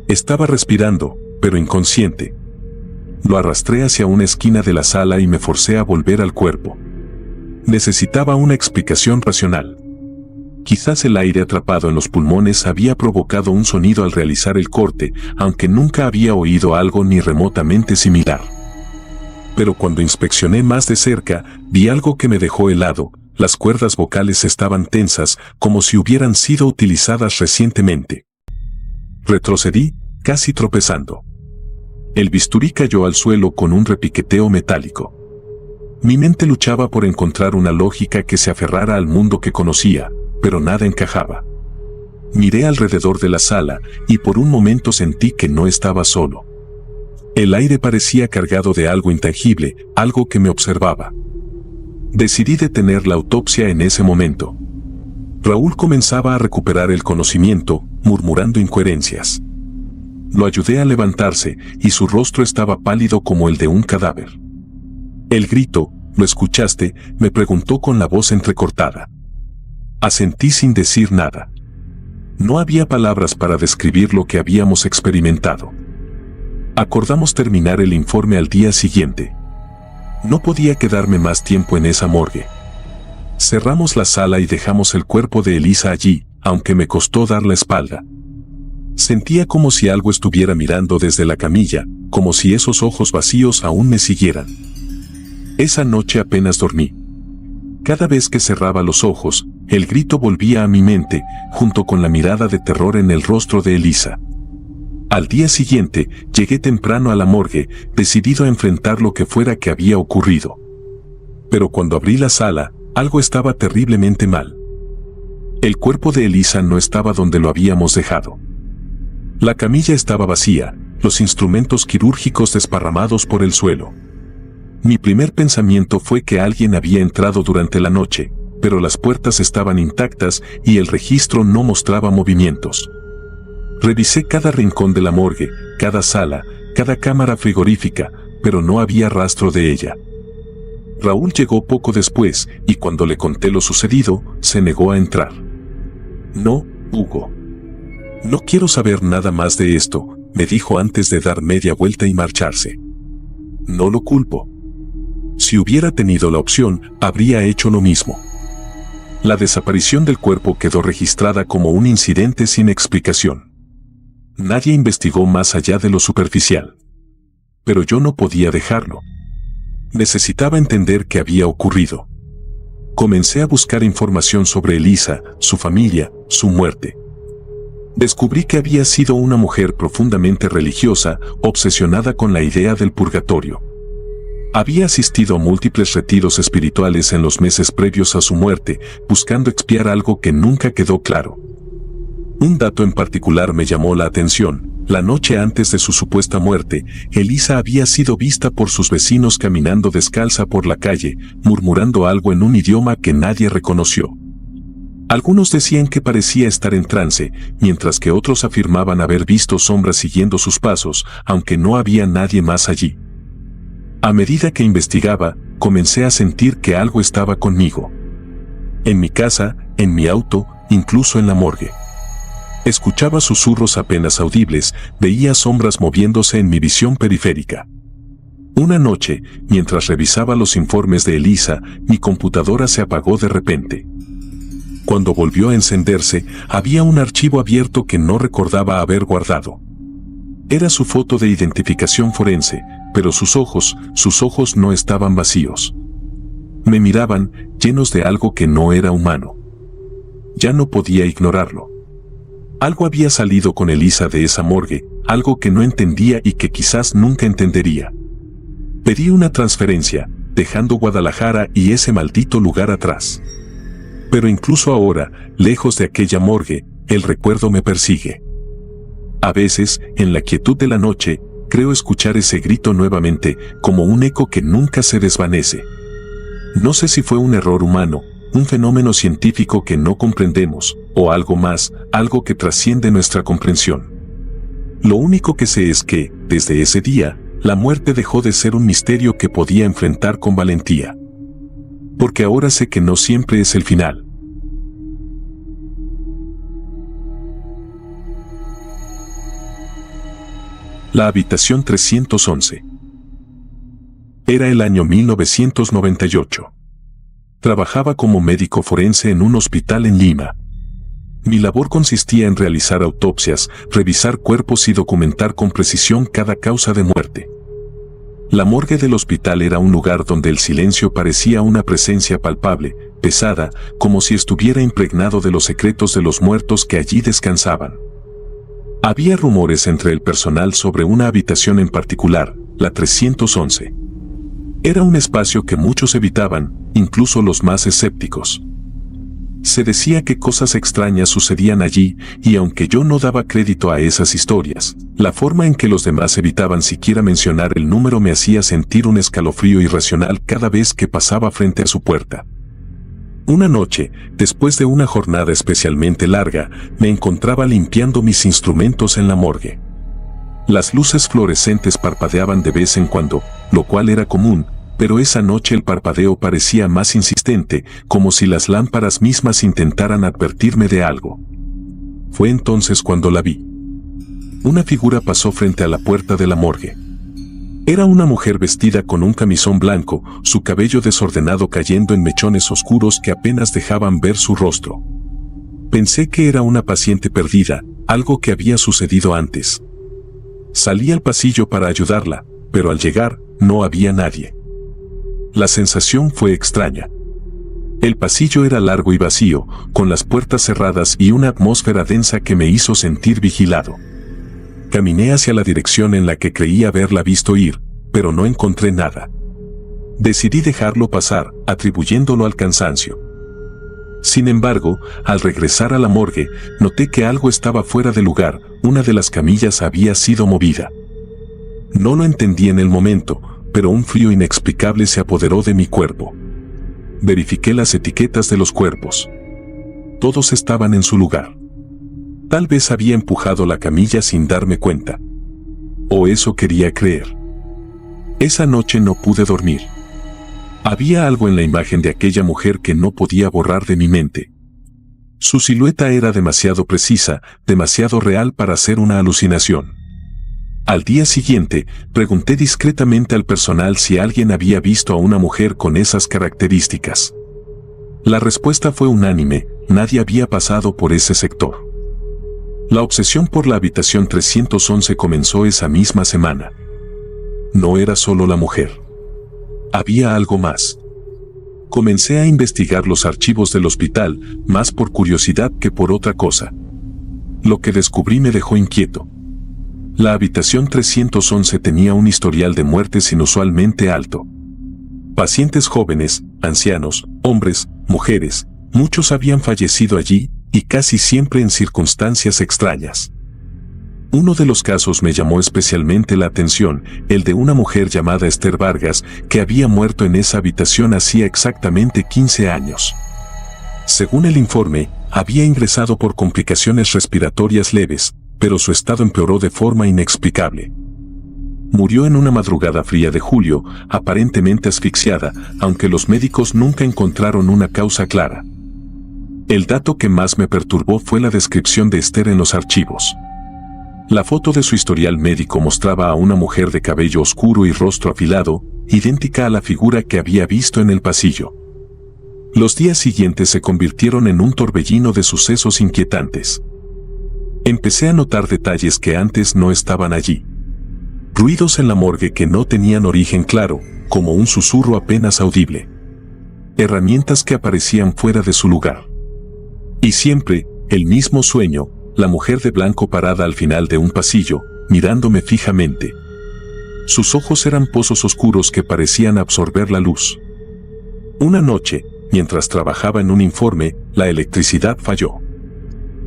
Estaba respirando, pero inconsciente. Lo arrastré hacia una esquina de la sala y me forcé a volver al cuerpo. Necesitaba una explicación racional. Quizás el aire atrapado en los pulmones había provocado un sonido al realizar el corte, aunque nunca había oído algo ni remotamente similar. Pero cuando inspeccioné más de cerca, vi algo que me dejó helado. Las cuerdas vocales estaban tensas, como si hubieran sido utilizadas recientemente. Retrocedí, casi tropezando. El bisturí cayó al suelo con un repiqueteo metálico. Mi mente luchaba por encontrar una lógica que se aferrara al mundo que conocía, pero nada encajaba. Miré alrededor de la sala y por un momento sentí que no estaba solo. El aire parecía cargado de algo intangible, algo que me observaba. Decidí detener la autopsia en ese momento. Raúl comenzaba a recuperar el conocimiento, murmurando incoherencias. Lo ayudé a levantarse y su rostro estaba pálido como el de un cadáver. El grito, ¿lo escuchaste?, me preguntó con la voz entrecortada. Asentí sin decir nada. No había palabras para describir lo que habíamos experimentado. Acordamos terminar el informe al día siguiente. No podía quedarme más tiempo en esa morgue. Cerramos la sala y dejamos el cuerpo de Elisa allí, aunque me costó dar la espalda. Sentía como si algo estuviera mirando desde la camilla, como si esos ojos vacíos aún me siguieran. Esa noche apenas dormí. Cada vez que cerraba los ojos, el grito volvía a mi mente, junto con la mirada de terror en el rostro de Elisa. Al día siguiente, llegué temprano a la morgue, decidido a enfrentar lo que fuera que había ocurrido. Pero cuando abrí la sala, algo estaba terriblemente mal. El cuerpo de Elisa no estaba donde lo habíamos dejado. La camilla estaba vacía, los instrumentos quirúrgicos desparramados por el suelo. Mi primer pensamiento fue que alguien había entrado durante la noche, pero las puertas estaban intactas y el registro no mostraba movimientos. Revisé cada rincón de la morgue, cada sala, cada cámara frigorífica, pero no había rastro de ella. Raúl llegó poco después y cuando le conté lo sucedido, se negó a entrar. No, Hugo. No quiero saber nada más de esto, me dijo antes de dar media vuelta y marcharse. No lo culpo. Si hubiera tenido la opción, habría hecho lo mismo. La desaparición del cuerpo quedó registrada como un incidente sin explicación. Nadie investigó más allá de lo superficial. Pero yo no podía dejarlo. Necesitaba entender qué había ocurrido. comencé a buscar información sobre Elisa, su familia, su muerte. Descubrí que había sido una mujer profundamente religiosa, obsesionada con la idea del purgatorio. Había asistido a múltiples retiros espirituales en los meses previos a su muerte, buscando expiar algo que nunca quedó claro. Un dato en particular me llamó la atención. La noche antes de su supuesta muerte, Elisa había sido vista por sus vecinos caminando descalza por la calle, murmurando algo en un idioma que nadie reconoció. Algunos decían que parecía estar en trance, mientras que otros afirmaban haber visto sombras siguiendo sus pasos, aunque no había nadie más allí. A medida que investigaba, comencé a sentir que algo estaba conmigo. En mi casa, en mi auto, incluso en la morgue. Escuchaba susurros apenas audibles, veía sombras moviéndose en mi visión periférica. Una noche, mientras revisaba los informes de Elisa, mi computadora se apagó de repente. Cuando volvió a encenderse, había un archivo abierto que no recordaba haber guardado. Era su foto de identificación forense, pero sus ojos no estaban vacíos. Me miraban, llenos de algo que no era humano. Ya no podía ignorarlo. Algo había salido con Elisa de esa morgue, algo que no entendía y que quizás nunca entendería. Pedí una transferencia, dejando Guadalajara y ese maldito lugar atrás. Pero incluso ahora, lejos de aquella morgue, el recuerdo me persigue. A veces, en la quietud de la noche, creo escuchar ese grito nuevamente, como un eco que nunca se desvanece. No sé si fue un error humano, un fenómeno científico que no comprendemos, o algo más, algo que trasciende nuestra comprensión. Lo único que sé es que, desde ese día, la muerte dejó de ser un misterio que podía enfrentar con valentía. Porque ahora sé que no siempre es el final. La habitación 311. Era el año 1998. Trabajaba como médico forense en un hospital en Lima. Mi labor consistía en realizar autopsias, revisar cuerpos y documentar con precisión cada causa de muerte. La morgue del hospital era un lugar donde el silencio parecía una presencia palpable, pesada, como si estuviera impregnado de los secretos de los muertos que allí descansaban. Había rumores entre el personal sobre una habitación en particular, la 311. Era un espacio que muchos evitaban, incluso los más escépticos. Se decía que cosas extrañas sucedían allí, y aunque yo no daba crédito a esas historias, la forma en que los demás evitaban siquiera mencionar el número me hacía sentir un escalofrío irracional cada vez que pasaba frente a su puerta. Una noche, después de una jornada especialmente larga, me encontraba limpiando mis instrumentos en la morgue. Las luces fluorescentes parpadeaban de vez en cuando, lo cual era común, pero esa noche el parpadeo parecía más insistente, como si las lámparas mismas intentaran advertirme de algo. Fue entonces cuando la vi. Una figura pasó frente a la puerta de la morgue. Era una mujer vestida con un camisón blanco, su cabello desordenado cayendo en mechones oscuros que apenas dejaban ver su rostro. Pensé que era una paciente perdida, algo que había sucedido antes. Salí al pasillo para ayudarla, pero al llegar, no había nadie. La sensación fue extraña. El pasillo era largo y vacío, con las puertas cerradas y una atmósfera densa que me hizo sentir vigilado. Caminé hacia la dirección en la que creía haberla visto ir, pero no encontré nada. Decidí dejarlo pasar, atribuyéndolo al cansancio. Sin embargo, al regresar a la morgue, noté que algo estaba fuera de lugar, una de las camillas había sido movida. No lo entendí en el momento, pero un frío inexplicable se apoderó de mi cuerpo. Verifiqué las etiquetas de los cuerpos. Todos estaban en su lugar. Tal vez había empujado la camilla sin darme cuenta. O eso quería creer. Esa noche no pude dormir. Había algo en la imagen de aquella mujer que no podía borrar de mi mente. Su silueta era demasiado precisa, demasiado real para ser una alucinación. Al día siguiente, pregunté discretamente al personal si alguien había visto a una mujer con esas características. La respuesta fue unánime, nadie había pasado por ese sector. La obsesión por la habitación 311 comenzó esa misma semana. No era solo la mujer. Había algo más. Comencé a investigar los archivos del hospital, más por curiosidad que por otra cosa. Lo que descubrí me dejó inquieto. La habitación 311 tenía un historial de muertes inusualmente alto. Pacientes jóvenes, ancianos, hombres, mujeres, muchos habían fallecido allí, y casi siempre en circunstancias extrañas. Uno de los casos me llamó especialmente la atención, el de una mujer llamada Esther Vargas, que había muerto en esa habitación hacía exactamente 15 años. Según el informe, había ingresado por complicaciones respiratorias leves, pero su estado empeoró de forma inexplicable. Murió en una madrugada fría de julio, aparentemente asfixiada, aunque los médicos nunca encontraron una causa clara. El dato que más me perturbó fue la descripción de Esther en los archivos. La foto de su historial médico mostraba a una mujer de cabello oscuro y rostro afilado, idéntica a la figura que había visto en el pasillo. Los días siguientes se convirtieron en un torbellino de sucesos inquietantes. Empecé a notar detalles que antes no estaban allí. Ruidos en la morgue que no tenían origen claro, como un susurro apenas audible. Herramientas que aparecían fuera de su lugar. Y siempre, el mismo sueño, la mujer de blanco parada al final de un pasillo, mirándome fijamente. Sus ojos eran pozos oscuros que parecían absorber la luz. Una noche, mientras trabajaba en un informe, la electricidad falló.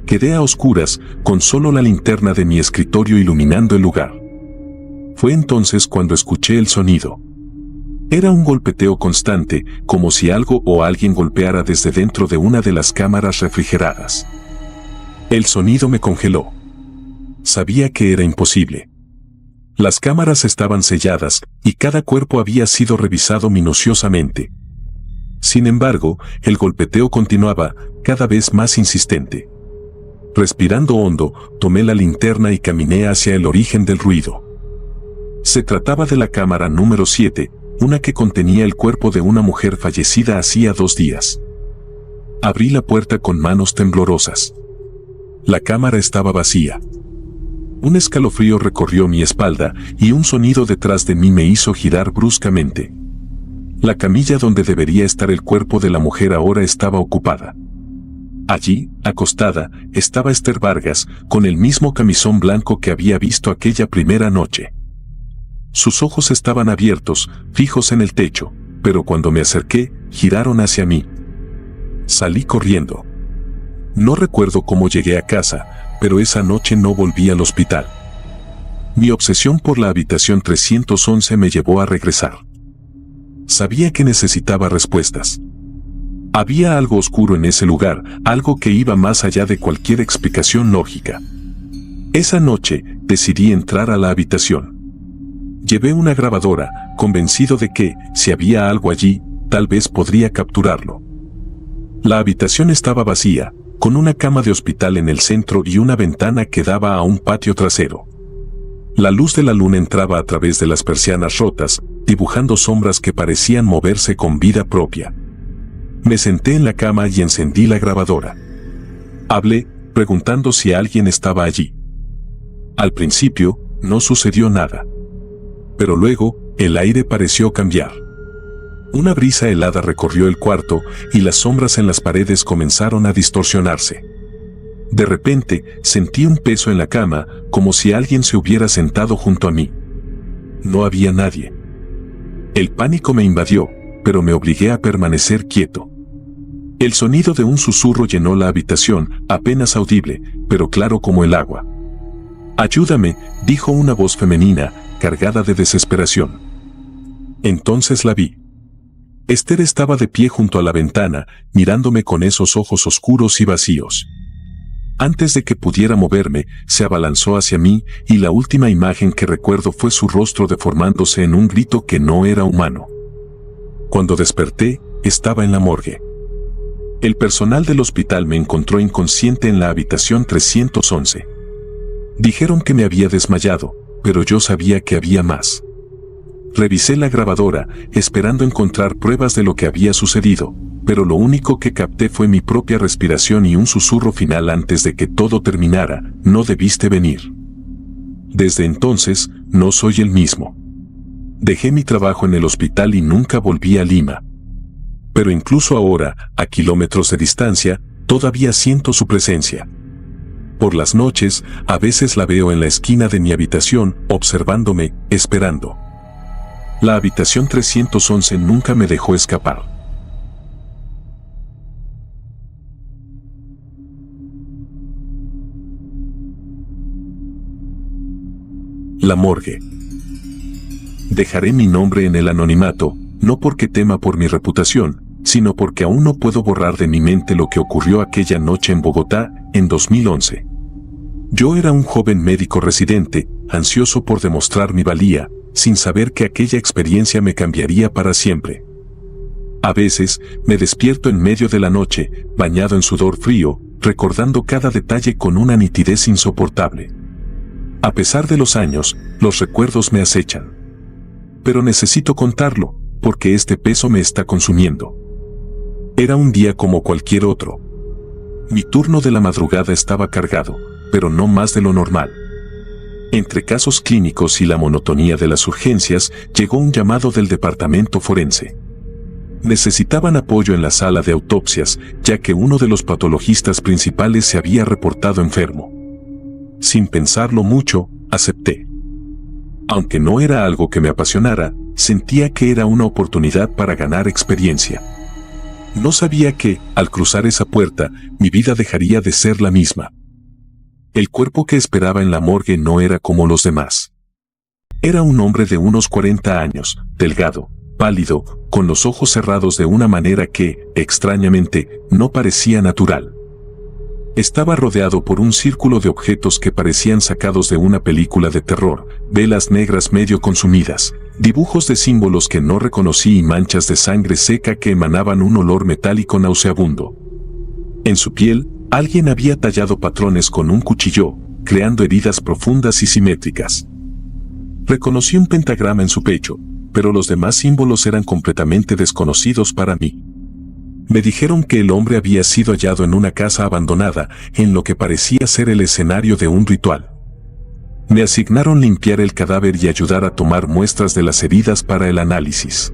Quedé a oscuras, con solo la linterna de mi escritorio iluminando el lugar. Fue entonces cuando escuché el sonido. Era un golpeteo constante, como si algo o alguien golpeara desde dentro de una de las cámaras refrigeradas. El sonido me congeló. Sabía que era imposible. Las cámaras estaban selladas y cada cuerpo había sido revisado minuciosamente. Sin embargo, el golpeteo continuaba, cada vez más insistente. Respirando hondo, tomé la linterna y caminé hacia el origen del ruido. Se trataba de la cámara número 7, una que contenía el cuerpo de una mujer fallecida hacía 2 días. Abrí la puerta con manos temblorosas. La cámara estaba vacía. Un escalofrío recorrió mi espalda y un sonido detrás de mí me hizo girar bruscamente. La camilla donde debería estar el cuerpo de la mujer ahora estaba ocupada. Allí, acostada, estaba Esther Vargas, con el mismo camisón blanco que había visto aquella primera noche. Sus ojos estaban abiertos, fijos en el techo, pero cuando me acerqué, giraron hacia mí. Salí corriendo. No recuerdo cómo llegué a casa, pero esa noche no volví al hospital. Mi obsesión por la habitación 311 me llevó a regresar. Sabía que necesitaba respuestas. Había algo oscuro en ese lugar, algo que iba más allá de cualquier explicación lógica. Esa noche, decidí entrar a la habitación. Llevé una grabadora, convencido de que, si había algo allí, tal vez podría capturarlo. La habitación estaba vacía, con una cama de hospital en el centro y una ventana que daba a un patio trasero. La luz de la luna entraba a través de las persianas rotas, dibujando sombras que parecían moverse con vida propia. Me senté en la cama y encendí la grabadora. Hablé, preguntando si alguien estaba allí. Al principio, no sucedió nada. Pero luego, el aire pareció cambiar. Una brisa helada recorrió el cuarto y las sombras en las paredes comenzaron a distorsionarse. De repente, sentí un peso en la cama, como si alguien se hubiera sentado junto a mí. No había nadie. El pánico me invadió, pero me obligué a permanecer quieto. El sonido de un susurro llenó la habitación, apenas audible, pero claro como el agua. «Ayúdame», dijo una voz femenina, cargada de desesperación. Entonces la vi. Esther estaba de pie junto a la ventana, mirándome con esos ojos oscuros y vacíos. Antes de que pudiera moverme, se abalanzó hacia mí y la última imagen que recuerdo fue su rostro deformándose en un grito que no era humano. Cuando desperté, estaba en la morgue. El personal del hospital me encontró inconsciente en la habitación 311. Dijeron que me había desmayado, pero yo sabía que había más. Revisé la grabadora, esperando encontrar pruebas de lo que había sucedido, pero lo único que capté fue mi propia respiración y un susurro final antes de que todo terminara: «No debiste venir». Desde entonces, no soy el mismo. Dejé mi trabajo en el hospital y nunca volví a Lima. pero incluso ahora, a kilómetros de distancia, todavía siento su presencia. Por las noches, a veces la veo en la esquina de mi habitación, observándome, esperando. La habitación 311 nunca me dejó escapar. La morgue. Dejaré mi nombre en el anonimato, no porque tema por mi reputación, sino porque aún no puedo borrar de mi mente lo que ocurrió aquella noche en Bogotá, en 2011. Yo era un joven médico residente, ansioso por demostrar mi valía, sin saber que aquella experiencia me cambiaría para siempre. A veces, me despierto en medio de la noche, bañado en sudor frío, recordando cada detalle con una nitidez insoportable. A pesar de los años, los recuerdos me acechan. Pero necesito contarlo, porque este peso me está consumiendo. Era un día como cualquier otro. Mi turno de la madrugada estaba cargado, pero no más de lo normal. Entre casos clínicos y la monotonía de las urgencias, llegó un llamado del departamento forense. Necesitaban apoyo en la sala de autopsias, ya que uno de los patologistas principales se había reportado enfermo. Sin pensarlo mucho, acepté. Aunque no era algo que me apasionara, sentía que era una oportunidad para ganar experiencia. No sabía que, al cruzar esa puerta, mi vida dejaría de ser la misma. El cuerpo que esperaba en la morgue no era como los demás. Era un hombre de unos 40 años, delgado, pálido, con los ojos cerrados de una manera que, extrañamente, no parecía natural. Estaba rodeado por un círculo de objetos que parecían sacados de una película de terror, velas negras medio consumidas, dibujos de símbolos que no reconocí y manchas de sangre seca que emanaban un olor metálico nauseabundo. En su piel, alguien había tallado patrones con un cuchillo, creando heridas profundas y simétricas. Reconocí un pentagrama en su pecho, pero los demás símbolos eran completamente desconocidos para mí. Me dijeron que el hombre había sido hallado en una casa abandonada, en lo que parecía ser el escenario de un ritual. Me asignaron limpiar el cadáver y ayudar a tomar muestras de las heridas para el análisis.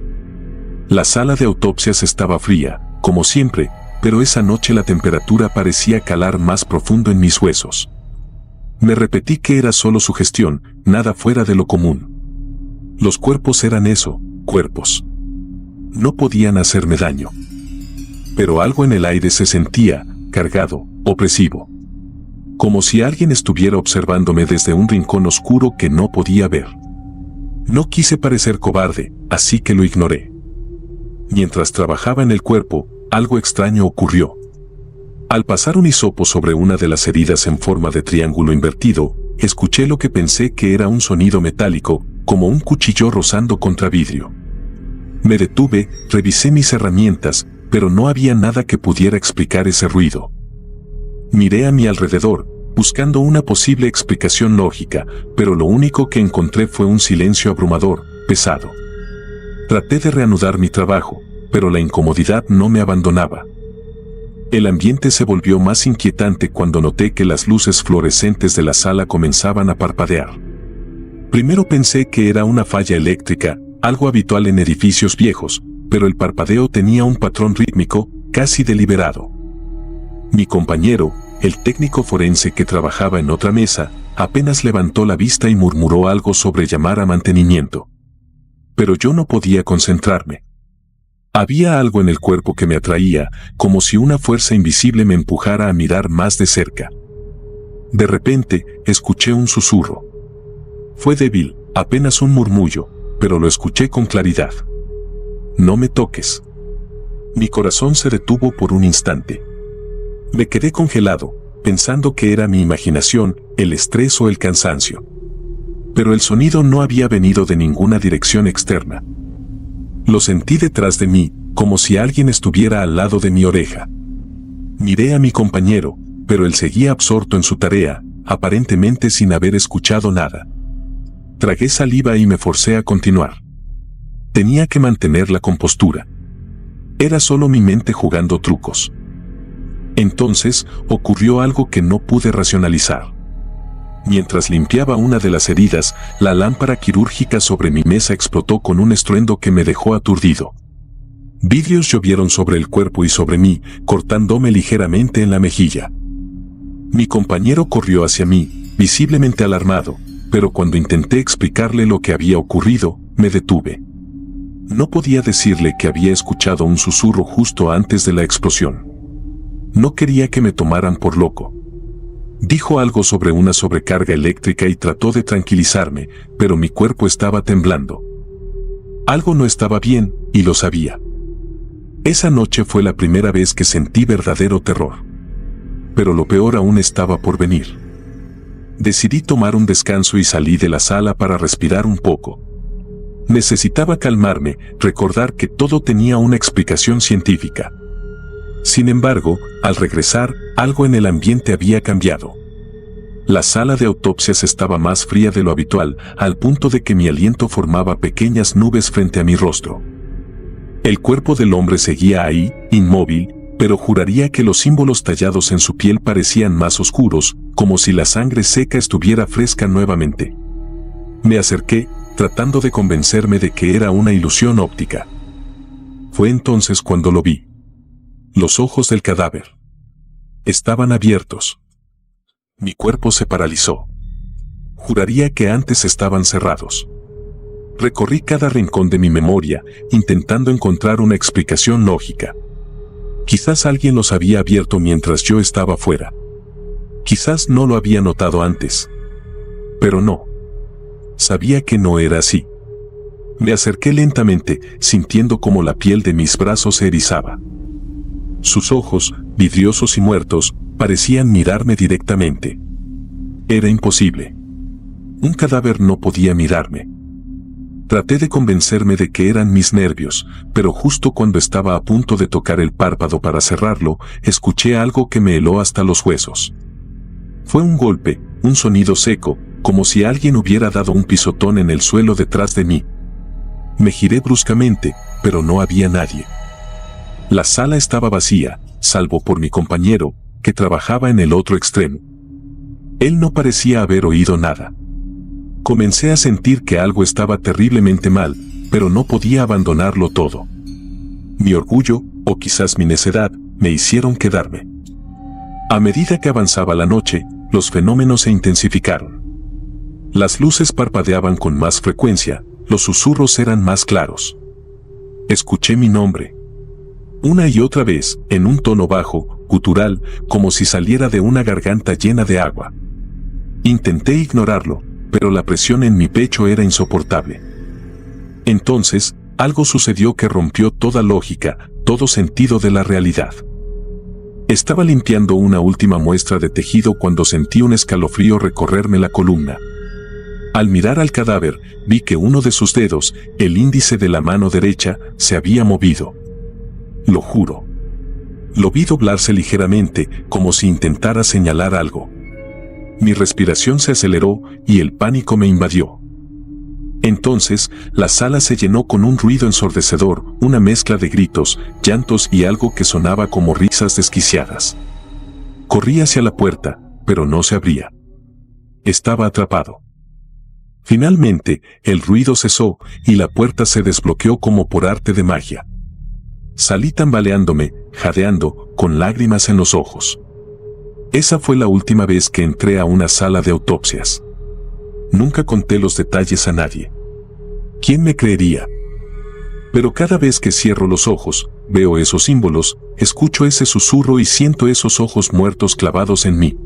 La sala de autopsias estaba fría, como siempre, pero esa noche la temperatura parecía calar más profundo en mis huesos. Me repetí que era solo sugestión, nada fuera de lo común. Los cuerpos eran eso, cuerpos. No podían hacerme daño. Pero algo en el aire se sentía, cargado, opresivo. Como si alguien estuviera observándome desde un rincón oscuro que no podía ver. No quise parecer cobarde, así que lo ignoré. Mientras trabajaba en el cuerpo, algo extraño ocurrió. Al pasar un hisopo sobre una de las heridas en forma de triángulo invertido, escuché lo que pensé que era un sonido metálico, como un cuchillo rozando contra vidrio. Me detuve, revisé mis herramientas, pero no había nada que pudiera explicar ese ruido. Miré a mi alrededor, buscando una posible explicación lógica, pero lo único que encontré fue un silencio abrumador, pesado. Traté de reanudar mi trabajo, pero la incomodidad no me abandonaba. El ambiente se volvió más inquietante cuando noté que las luces fluorescentes de la sala comenzaban a parpadear. Primero pensé que era una falla eléctrica, algo habitual en edificios viejos, pero el parpadeo tenía un patrón rítmico, casi deliberado. Mi compañero, el técnico forense que trabajaba en otra mesa, apenas levantó la vista y murmuró algo sobre llamar a mantenimiento. Pero yo no podía concentrarme. Había algo en el cuerpo que me atraía, como si una fuerza invisible me empujara a mirar más de cerca. De repente, escuché un susurro. Fue débil, apenas un murmullo, pero lo escuché con claridad. No me toques. Mi corazón se detuvo por un instante. Me quedé congelado, pensando que era mi imaginación, el estrés o el cansancio. Pero el sonido no había venido de ninguna dirección externa. Lo sentí detrás de mí, como si alguien estuviera al lado de mi oreja. Miré a mi compañero, pero él seguía absorto en su tarea, aparentemente sin haber escuchado nada. Tragué saliva y me forcé a continuar. Tenía que mantener la compostura. Era solo mi mente jugando trucos. Entonces, ocurrió algo que no pude racionalizar. Mientras limpiaba una de las heridas, la lámpara quirúrgica sobre mi mesa explotó con un estruendo que me dejó aturdido. Vidrios llovieron sobre el cuerpo y sobre mí, cortándome ligeramente en la mejilla. Mi compañero corrió hacia mí, visiblemente alarmado, pero cuando intenté explicarle lo que había ocurrido, me detuve. No podía decirle que había escuchado un susurro justo antes de la explosión. No quería que me tomaran por loco. Dijo algo sobre una sobrecarga eléctrica y trató de tranquilizarme, pero mi cuerpo estaba temblando. Algo no estaba bien, y lo sabía. Esa noche fue la primera vez que sentí verdadero terror. Pero lo peor aún estaba por venir. Decidí tomar un descanso y salí de la sala para respirar un poco. Necesitaba calmarme, recordar que todo tenía una explicación científica. Sin embargo, al regresar, algo en el ambiente había cambiado. La sala de autopsias estaba más fría de lo habitual, al punto de que mi aliento formaba pequeñas nubes frente a mi rostro. El cuerpo del hombre seguía ahí, inmóvil, pero juraría que los símbolos tallados en su piel parecían más oscuros, como si la sangre seca estuviera fresca nuevamente. Me acerqué, tratando de convencerme de que era una ilusión óptica. Fue entonces cuando lo vi. Los ojos del cadáver estaban abiertos. Mi cuerpo se paralizó. Juraría que antes estaban cerrados. Recorrí cada rincón de mi memoria, intentando encontrar una explicación lógica. Quizás alguien los había abierto mientras yo estaba fuera. Quizás no lo había notado antes. Pero no. Sabía que no era así. Me acerqué lentamente, sintiendo cómo la piel de mis brazos se erizaba. Sus ojos, vidriosos y muertos, parecían mirarme directamente. Era imposible. Un cadáver no podía mirarme. Traté de convencerme de que eran mis nervios, pero justo cuando estaba a punto de tocar el párpado para cerrarlo, escuché algo que me heló hasta los huesos. Fue un golpe, un sonido seco, como si alguien hubiera dado un pisotón en el suelo detrás de mí. Me giré bruscamente, pero no había nadie. La sala estaba vacía, salvo por mi compañero, que trabajaba en el otro extremo. Él no parecía haber oído nada. Comencé a sentir que algo estaba terriblemente mal, pero no podía abandonarlo todo. Mi orgullo, o quizás mi necedad, me hicieron quedarme. A medida que avanzaba la noche, los fenómenos se intensificaron. Las luces parpadeaban con más frecuencia, los susurros eran más claros. Escuché mi nombre. Una y otra vez, en un tono bajo, gutural, como si saliera de una garganta llena de agua. Intenté ignorarlo, pero la presión en mi pecho era insoportable. Entonces, algo sucedió que rompió toda lógica, todo sentido de la realidad. Estaba limpiando una última muestra de tejido cuando sentí un escalofrío recorrerme la columna. Al mirar al cadáver, vi que uno de sus dedos, el índice de la mano derecha, se había movido. Lo juro. Lo vi doblarse ligeramente, como si intentara señalar algo. Mi respiración se aceleró y el pánico me invadió. Entonces, la sala se llenó con un ruido ensordecedor, una mezcla de gritos, llantos y algo que sonaba como risas desquiciadas. Corrí hacia la puerta, pero no se abría. Estaba atrapado. Finalmente, el ruido cesó y la puerta se desbloqueó como por arte de magia. Salí tambaleándome, jadeando, con lágrimas en los ojos. Esa fue la última vez que entré a una sala de autopsias. Nunca conté los detalles a nadie. ¿Quién me creería? Pero cada vez que cierro los ojos, veo esos símbolos, escucho ese susurro y siento esos ojos muertos clavados en mí.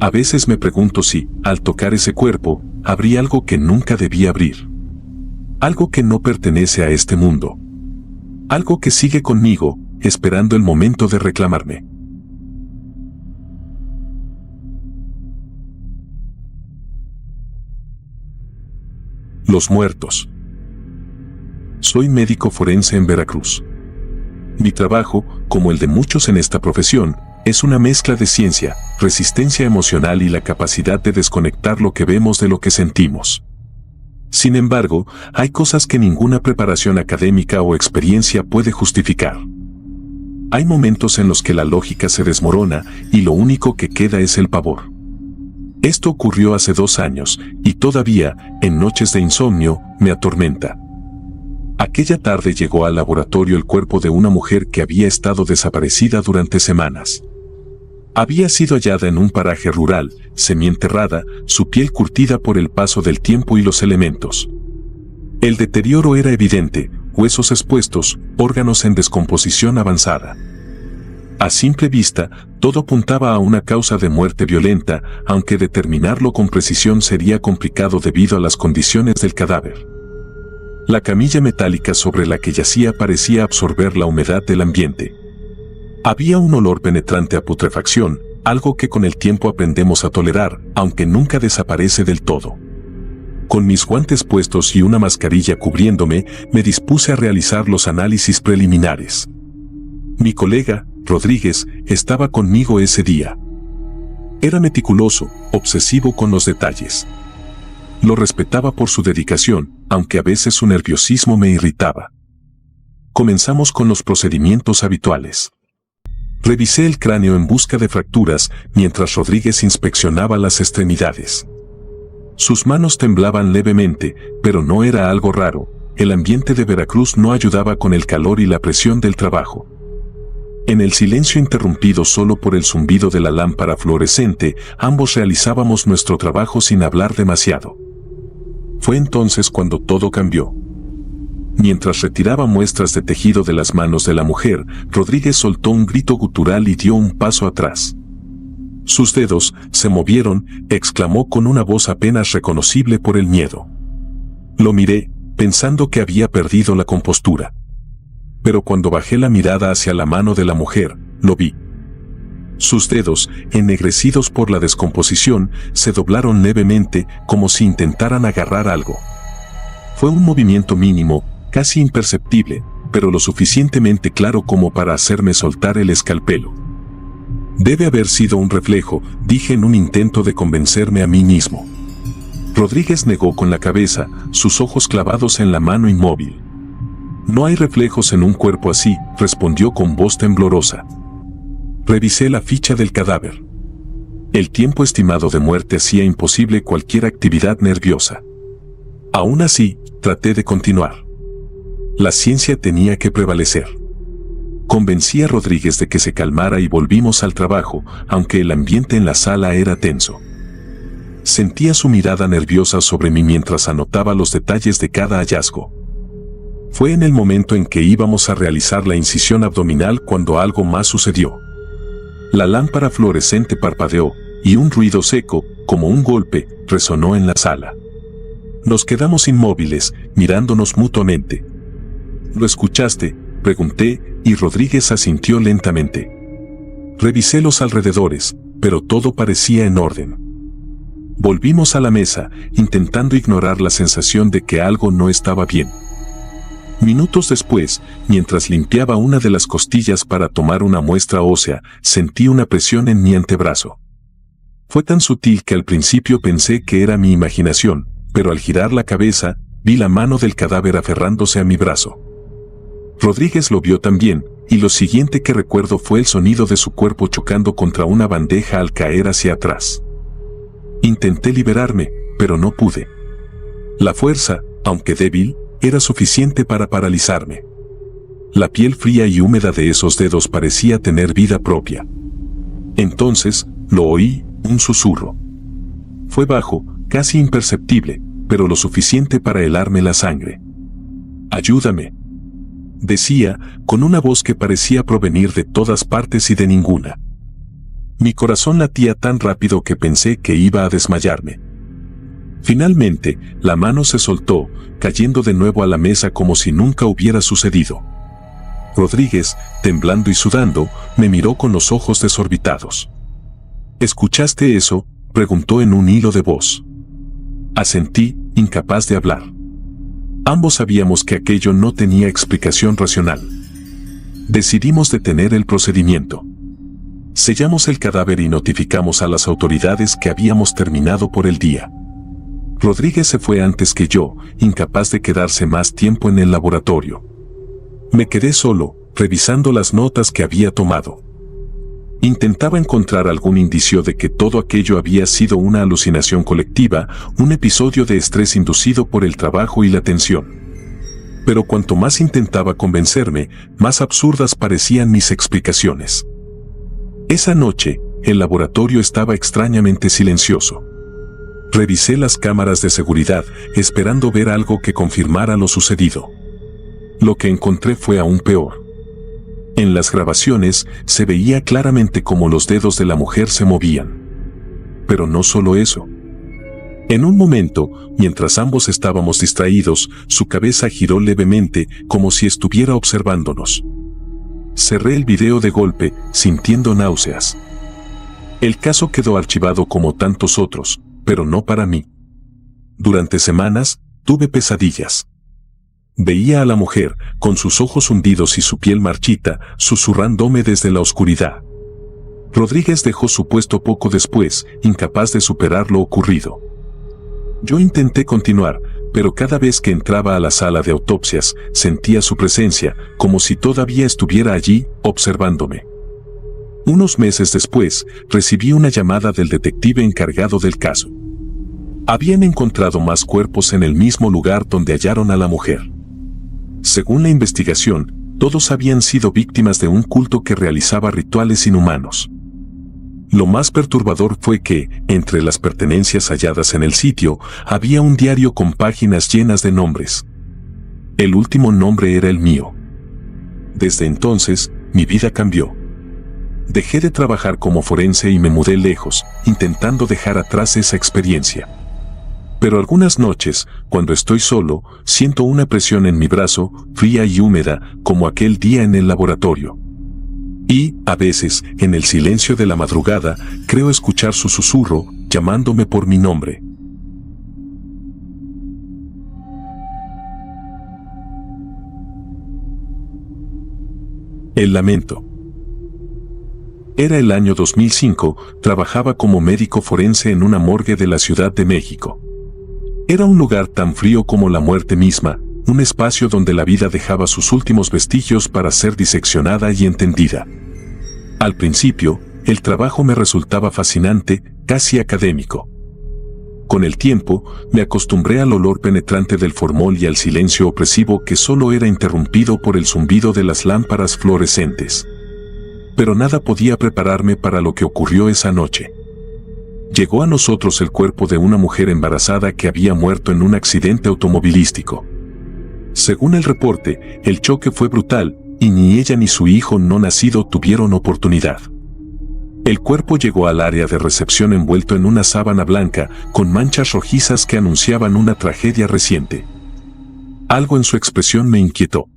A veces me pregunto si, al tocar ese cuerpo, abrí algo que nunca debía abrir. Algo que no pertenece a este mundo. Algo que sigue conmigo, esperando el momento de reclamarme. Los muertos. Soy médico forense en Veracruz. Mi trabajo, como el de muchos en esta profesión, es una mezcla de ciencia, resistencia emocional y la capacidad de desconectar lo que vemos de lo que sentimos. Sin embargo, hay cosas que ninguna preparación académica o experiencia puede justificar. Hay momentos en los que la lógica se desmorona y lo único que queda es el pavor. Esto ocurrió hace 2 años, y todavía, en noches de insomnio, me atormenta. Aquella tarde llegó al laboratorio el cuerpo de una mujer que había estado desaparecida durante semanas. Había sido hallada en un paraje rural, semienterrada, su piel curtida por el paso del tiempo y los elementos. El deterioro era evidente, huesos expuestos, órganos en descomposición avanzada. A simple vista, todo apuntaba a una causa de muerte violenta, aunque determinarlo con precisión sería complicado debido a las condiciones del cadáver. La camilla metálica sobre la que yacía parecía absorber la humedad del ambiente. Había un olor penetrante a putrefacción, algo que con el tiempo aprendemos a tolerar, aunque nunca desaparece del todo. Con mis guantes puestos y una mascarilla cubriéndome, me dispuse a realizar los análisis preliminares. Mi colega, Rodríguez, estaba conmigo ese día. Era meticuloso, obsesivo con los detalles. Lo respetaba por su dedicación, aunque a veces su nerviosismo me irritaba. Comenzamos con los procedimientos habituales. Revisé el cráneo en busca de fracturas, mientras Rodríguez inspeccionaba las extremidades. Sus manos temblaban levemente, pero no era algo raro. El ambiente de Veracruz no ayudaba con el calor y la presión del trabajo. En el silencio interrumpido solo por el zumbido de la lámpara fluorescente, ambos realizábamos nuestro trabajo sin hablar demasiado. Fue entonces cuando todo cambió. Mientras retiraba muestras de tejido de las manos de la mujer, Rodríguez soltó un grito gutural y dio un paso atrás. Sus dedos se movieron, exclamó con una voz apenas reconocible por el miedo. Lo miré, pensando que había perdido la compostura. Pero cuando bajé la mirada hacia la mano de la mujer, lo vi. Sus dedos, ennegrecidos por la descomposición, se doblaron levemente, como si intentaran agarrar algo. Fue un movimiento mínimo, casi imperceptible, pero lo suficientemente claro como para hacerme soltar el escalpelo. Debe haber sido un reflejo, dije en un intento de convencerme a mí mismo. Rodríguez negó con la cabeza, sus ojos clavados en la mano inmóvil. No hay reflejos en un cuerpo así, respondió con voz temblorosa. Revisé la ficha del cadáver. El tiempo estimado de muerte hacía imposible cualquier actividad nerviosa. Aún así, traté de continuar. La ciencia tenía que prevalecer. Convencí a Rodríguez de que se calmara y volvimos al trabajo, aunque el ambiente en la sala era tenso. Sentía su mirada nerviosa sobre mí mientras anotaba los detalles de cada hallazgo. Fue en el momento en que íbamos a realizar la incisión abdominal cuando algo más sucedió. La lámpara fluorescente parpadeó, y un ruido seco, como un golpe, resonó en la sala. Nos quedamos inmóviles, mirándonos mutuamente. ¿Lo escuchaste?, pregunté, y Rodríguez asintió lentamente. Revisé los alrededores, pero todo parecía en orden. Volvimos a la mesa, intentando ignorar la sensación de que algo no estaba bien. Minutos después, mientras limpiaba una de las costillas para tomar una muestra ósea, sentí una presión en mi antebrazo. Fue tan sutil que al principio pensé que era mi imaginación, pero al girar la cabeza, vi la mano del cadáver aferrándose a mi brazo. Rodríguez lo vio también, y lo siguiente que recuerdo fue el sonido de su cuerpo chocando contra una bandeja al caer hacia atrás. Intenté liberarme, pero no pude. La fuerza, aunque débil, era suficiente para paralizarme. La piel fría y húmeda de esos dedos parecía tener vida propia. Entonces, lo oí, un susurro. Fue bajo, casi imperceptible, pero lo suficiente para helarme la sangre. «Ayúdame», decía, con una voz que parecía provenir de todas partes y de ninguna. Mi corazón latía tan rápido que pensé que iba a desmayarme. Finalmente, la mano se soltó, cayendo de nuevo a la mesa como si nunca hubiera sucedido. Rodríguez, temblando y sudando, me miró con los ojos desorbitados. «¿Escuchaste eso?», preguntó en un hilo de voz. Asentí, incapaz de hablar. Ambos sabíamos que aquello no tenía explicación racional. Decidimos detener el procedimiento. Sellamos el cadáver y notificamos a las autoridades que habíamos terminado por el día. Rodríguez se fue antes que yo, incapaz de quedarse más tiempo en el laboratorio. Me quedé solo, revisando las notas que había tomado. Intentaba encontrar algún indicio de que todo aquello había sido una alucinación colectiva, un episodio de estrés inducido por el trabajo y la tensión. Pero cuanto más intentaba convencerme, más absurdas parecían mis explicaciones. Esa noche, el laboratorio estaba extrañamente silencioso. Revisé las cámaras de seguridad, esperando ver algo que confirmara lo sucedido. Lo que encontré fue aún peor. En las grabaciones se veía claramente cómo los dedos de la mujer se movían. Pero no solo eso. En un momento, mientras ambos estábamos distraídos, su cabeza giró levemente como si estuviera observándonos. Cerré el video de golpe, sintiendo náuseas. El caso quedó archivado como tantos otros, pero no para mí. Durante semanas, tuve pesadillas. Veía a la mujer, con sus ojos hundidos y su piel marchita, susurrándome desde la oscuridad. Rodríguez dejó su puesto poco después, incapaz de superar lo ocurrido. Yo intenté continuar, pero cada vez que entraba a la sala de autopsias, sentía su presencia, como si todavía estuviera allí, observándome. Unos meses después, recibí una llamada del detective encargado del caso. Habían encontrado más cuerpos en el mismo lugar donde hallaron a la mujer. Según la investigación, todos habían sido víctimas de un culto que realizaba rituales inhumanos. Lo más perturbador fue que, entre las pertenencias halladas en el sitio, había un diario con páginas llenas de nombres. El último nombre era el mío. Desde entonces, mi vida cambió. Dejé de trabajar como forense y me mudé lejos, intentando dejar atrás esa experiencia. Pero algunas noches, cuando estoy solo, siento una presión en mi brazo, fría y húmeda, como aquel día en el laboratorio. Y, a veces, en el silencio de la madrugada, creo escuchar su susurro, llamándome por mi nombre. El lamento. Era el año 2005, trabajaba como médico forense en una morgue de la Ciudad de México. Era un lugar tan frío como la muerte misma, un espacio donde la vida dejaba sus últimos vestigios para ser diseccionada y entendida. Al principio, el trabajo me resultaba fascinante, casi académico. Con el tiempo, me acostumbré al olor penetrante del formol y al silencio opresivo que solo era interrumpido por el zumbido de las lámparas fluorescentes. Pero nada podía prepararme para lo que ocurrió esa noche. Llegó a nosotros el cuerpo de una mujer embarazada que había muerto en un accidente automovilístico. Según el reporte, el choque fue brutal, y ni ella ni su hijo no nacido tuvieron oportunidad. El cuerpo llegó al área de recepción envuelto en una sábana blanca, con manchas rojizas que anunciaban una tragedia reciente. Algo en su expresión me inquietó.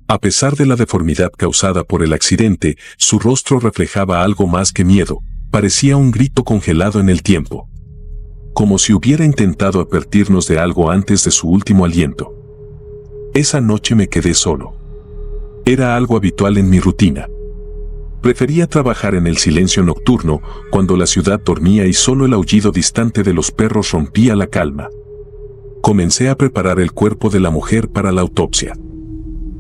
A pesar de la deformidad causada por el accidente, su rostro reflejaba algo más que miedo. Parecía un grito congelado en el tiempo. Como si hubiera intentado advertirnos de algo antes de su último aliento. Esa noche me quedé solo. Era algo habitual en mi rutina. Prefería trabajar en el silencio nocturno, cuando la ciudad dormía y solo el aullido distante de los perros rompía la calma. Comencé a preparar el cuerpo de la mujer para la autopsia.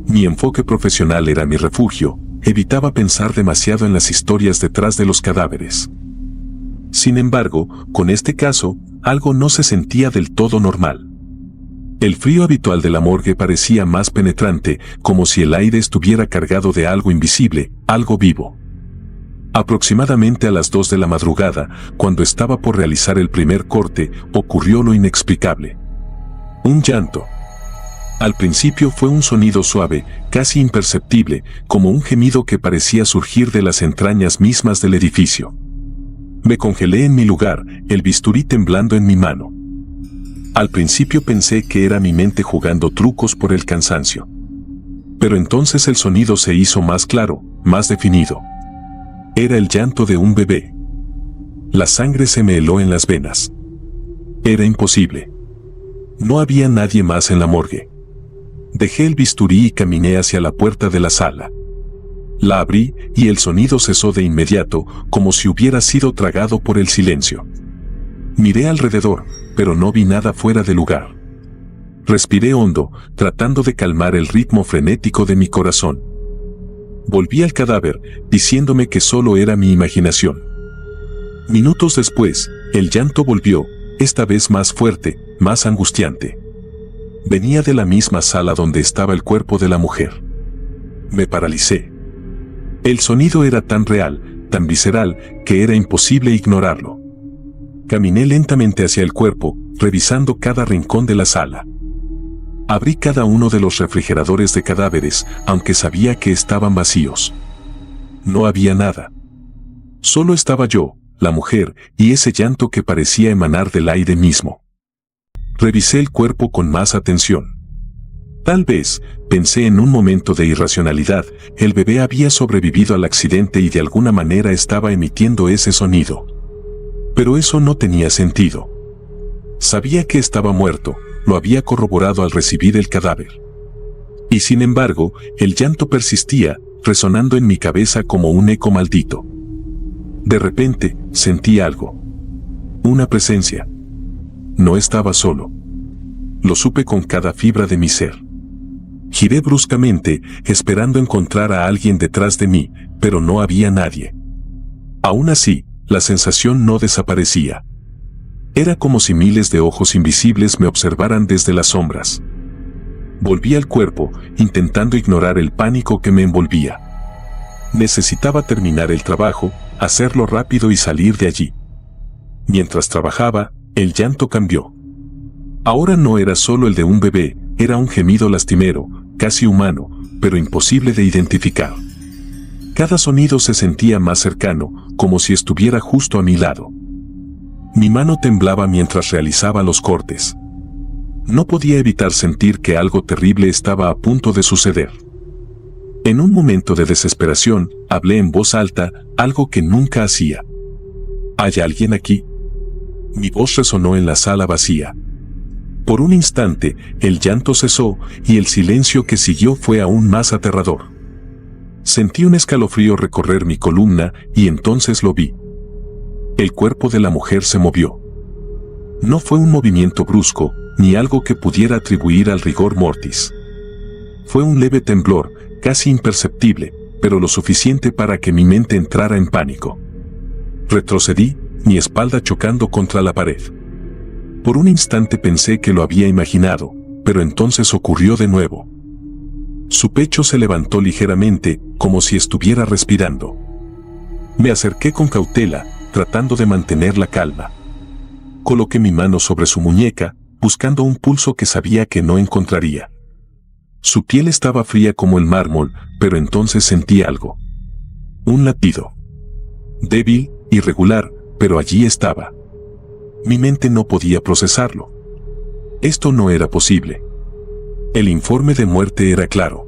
Mi enfoque profesional era mi refugio. Evitaba pensar demasiado en las historias detrás de los cadáveres. Sin embargo, con este caso, algo no se sentía del todo normal. El frío habitual de la morgue parecía más penetrante, como si el aire estuviera cargado de algo invisible, algo vivo. Aproximadamente a las 2 de la madrugada, cuando estaba por realizar el primer corte, ocurrió lo inexplicable. Un llanto. Al principio fue un sonido suave, casi imperceptible, como un gemido que parecía surgir de las entrañas mismas del edificio. Me congelé en mi lugar, el bisturí temblando en mi mano. Al principio pensé que era mi mente jugando trucos por el cansancio. Pero entonces el sonido se hizo más claro, más definido. Era el llanto de un bebé. La sangre se me heló en las venas. Era imposible. No había nadie más en la morgue. Dejé el bisturí y caminé hacia la puerta de la sala. La abrí y el sonido cesó de inmediato, como si hubiera sido tragado por el silencio. Miré alrededor, pero no vi nada fuera de lugar. Respiré hondo, tratando de calmar el ritmo frenético de mi corazón. Volví al cadáver, diciéndome que solo era mi imaginación. Minutos después, el llanto volvió, esta vez más fuerte, más angustiante. Venía de la misma sala donde estaba el cuerpo de la mujer. Me paralicé. El sonido era tan real, tan visceral, que era imposible ignorarlo. Caminé lentamente hacia el cuerpo, revisando cada rincón de la sala. Abrí cada uno de los refrigeradores de cadáveres, aunque sabía que estaban vacíos. No había nada. Solo estaba yo, la mujer, y ese llanto que parecía emanar del aire mismo. Revisé el cuerpo con más atención. Tal vez, pensé en un momento de irracionalidad, el bebé había sobrevivido al accidente y de alguna manera estaba emitiendo ese sonido. Pero eso no tenía sentido. Sabía que estaba muerto, lo había corroborado al recibir el cadáver. Y sin embargo, el llanto persistía, resonando en mi cabeza como un eco maldito. De repente, sentí algo. Una presencia. No estaba solo. Lo supe con cada fibra de mi ser. Giré bruscamente, esperando encontrar a alguien detrás de mí, pero no había nadie. Aún así, la sensación no desaparecía. Era como si miles de ojos invisibles me observaran desde las sombras. Volví al cuerpo, intentando ignorar el pánico que me envolvía. Necesitaba terminar el trabajo, hacerlo rápido y salir de allí. Mientras trabajaba, el llanto cambió. Ahora no era solo el de un bebé, era un gemido lastimero, casi humano, pero imposible de identificar. Cada sonido se sentía más cercano, como si estuviera justo a mi lado. Mi mano temblaba mientras realizaba los cortes. No podía evitar sentir que algo terrible estaba a punto de suceder. En un momento de desesperación, hablé en voz alta, algo que nunca hacía. ¿Hay alguien aquí? Mi voz resonó en la sala vacía. Por un instante, el llanto cesó y el silencio que siguió fue aún más aterrador. Sentí un escalofrío recorrer mi columna y entonces lo vi. El cuerpo de la mujer se movió. No fue un movimiento brusco, ni algo que pudiera atribuir al rigor mortis. Fue un leve temblor, casi imperceptible, pero lo suficiente para que mi mente entrara en pánico. Retrocedí, mi espalda chocando contra la pared. Por un instante pensé que lo había imaginado, pero entonces ocurrió de nuevo. Su pecho se levantó ligeramente, como si estuviera respirando. Me acerqué con cautela, tratando de mantener la calma. Coloqué mi mano sobre su muñeca, buscando un pulso que sabía que no encontraría. Su piel estaba fría como el mármol, pero entonces sentí algo. Un latido. Débil, irregular, pero allí estaba. Mi mente no podía procesarlo. Esto no era posible. El informe de muerte era claro.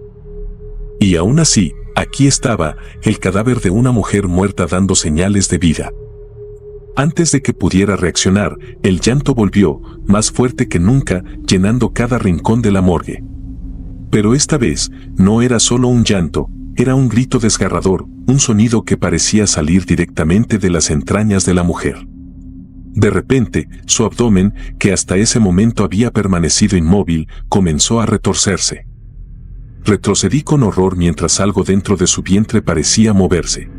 Y aún así, aquí estaba, el cadáver de una mujer muerta dando señales de vida. Antes de que pudiera reaccionar, el llanto volvió, más fuerte que nunca, llenando cada rincón de la morgue. Pero esta vez, no era solo un llanto, era un grito desgarrador, un sonido que parecía salir directamente de las entrañas de la mujer. De repente, su abdomen, que hasta ese momento había permanecido inmóvil, comenzó a retorcerse. Retrocedí con horror mientras algo dentro de su vientre parecía moverse.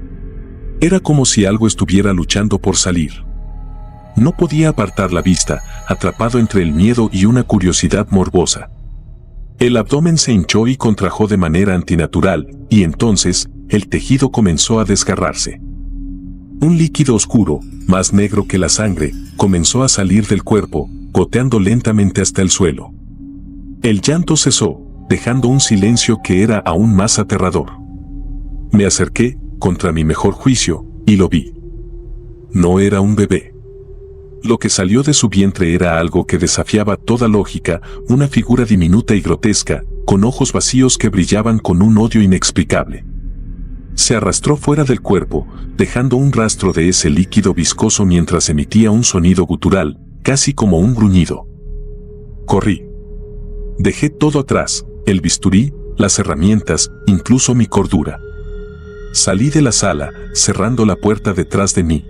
Era como si algo estuviera luchando por salir. No podía apartar la vista, atrapado entre el miedo y una curiosidad morbosa. El abdomen se hinchó y contrajo de manera antinatural, y entonces, el tejido comenzó a desgarrarse. Un líquido oscuro, más negro que la sangre, comenzó a salir del cuerpo, goteando lentamente hasta el suelo. El llanto cesó, dejando un silencio que era aún más aterrador. Me acerqué, contra mi mejor juicio, y lo vi. No era un bebé. Lo que salió de su vientre era algo que desafiaba toda lógica, una figura diminuta y grotesca, con ojos vacíos que brillaban con un odio inexplicable. Se arrastró fuera del cuerpo, dejando un rastro de ese líquido viscoso mientras emitía un sonido gutural, casi como un gruñido. Corrí. Dejé todo atrás, el bisturí, las herramientas, incluso mi cordura. Salí de la sala, cerrando la puerta detrás de mí.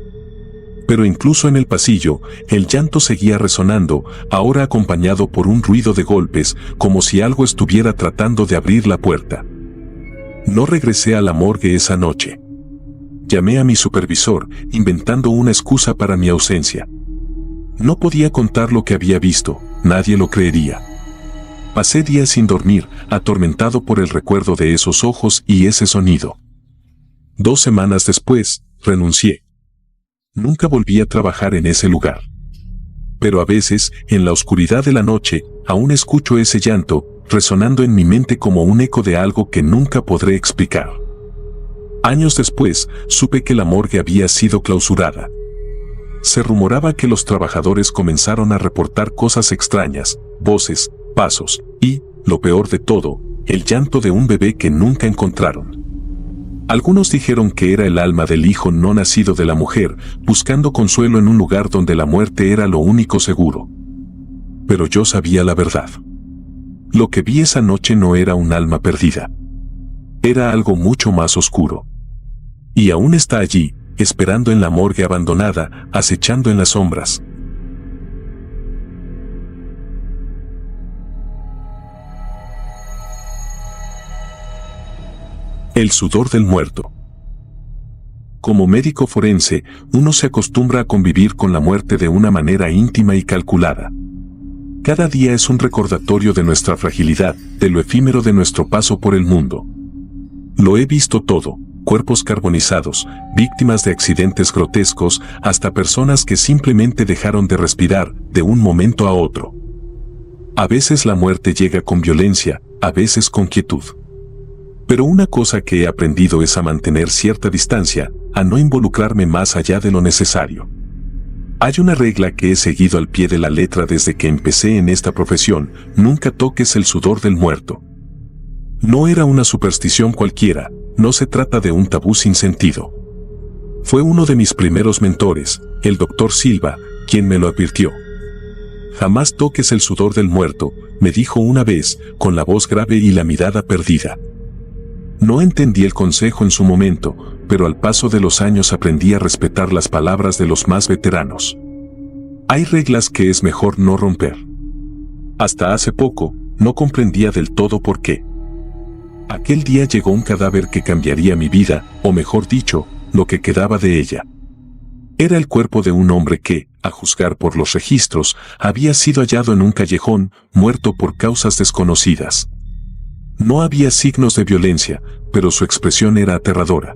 Pero incluso en el pasillo, el llanto seguía resonando, ahora acompañado por un ruido de golpes, como si algo estuviera tratando de abrir la puerta. No regresé a la morgue esa noche. Llamé a mi supervisor, inventando una excusa para mi ausencia. No podía contar lo que había visto, nadie lo creería. Pasé días sin dormir, atormentado por el recuerdo de esos ojos y ese sonido. 2 semanas después, renuncié. Nunca volví a trabajar en ese lugar. Pero a veces, en la oscuridad de la noche, aún escucho ese llanto, resonando en mi mente como un eco de algo que nunca podré explicar. Años después, supe que la morgue había sido clausurada. Se rumoraba que los trabajadores comenzaron a reportar cosas extrañas, voces, pasos, y, lo peor de todo, el llanto de un bebé que nunca encontraron. Algunos dijeron que era el alma del hijo no nacido de la mujer, buscando consuelo en un lugar donde la muerte era lo único seguro. Pero yo sabía la verdad. Lo que vi esa noche no era un alma perdida. Era algo mucho más oscuro. Y aún está allí, esperando en la morgue abandonada, acechando en las sombras. El sudor del muerto. Como médico forense, uno se acostumbra a convivir con la muerte de una manera íntima y calculada. Cada día es un recordatorio de nuestra fragilidad, de lo efímero de nuestro paso por el mundo. Lo he visto todo, cuerpos carbonizados, víctimas de accidentes grotescos, hasta personas que simplemente dejaron de respirar de un momento a otro. A veces la muerte llega con violencia, a veces con quietud. Pero una cosa que he aprendido es a mantener cierta distancia, a no involucrarme más allá de lo necesario. Hay una regla que he seguido al pie de la letra desde que empecé en esta profesión: nunca toques el sudor del muerto. No era una superstición cualquiera, no se trata de un tabú sin sentido. Fue uno de mis primeros mentores, el Dr. Silva, quien me lo advirtió. Jamás toques el sudor del muerto, me dijo una vez, con la voz grave y la mirada perdida. No entendí el consejo en su momento, pero al paso de los años aprendí a respetar las palabras de los más veteranos. Hay reglas que es mejor no romper. Hasta hace poco, no comprendía del todo por qué. Aquel día llegó un cadáver que cambiaría mi vida, o mejor dicho, lo que quedaba de ella. Era el cuerpo de un hombre que, a juzgar por los registros, había sido hallado en un callejón, muerto por causas desconocidas. No había signos de violencia, pero su expresión era aterradora.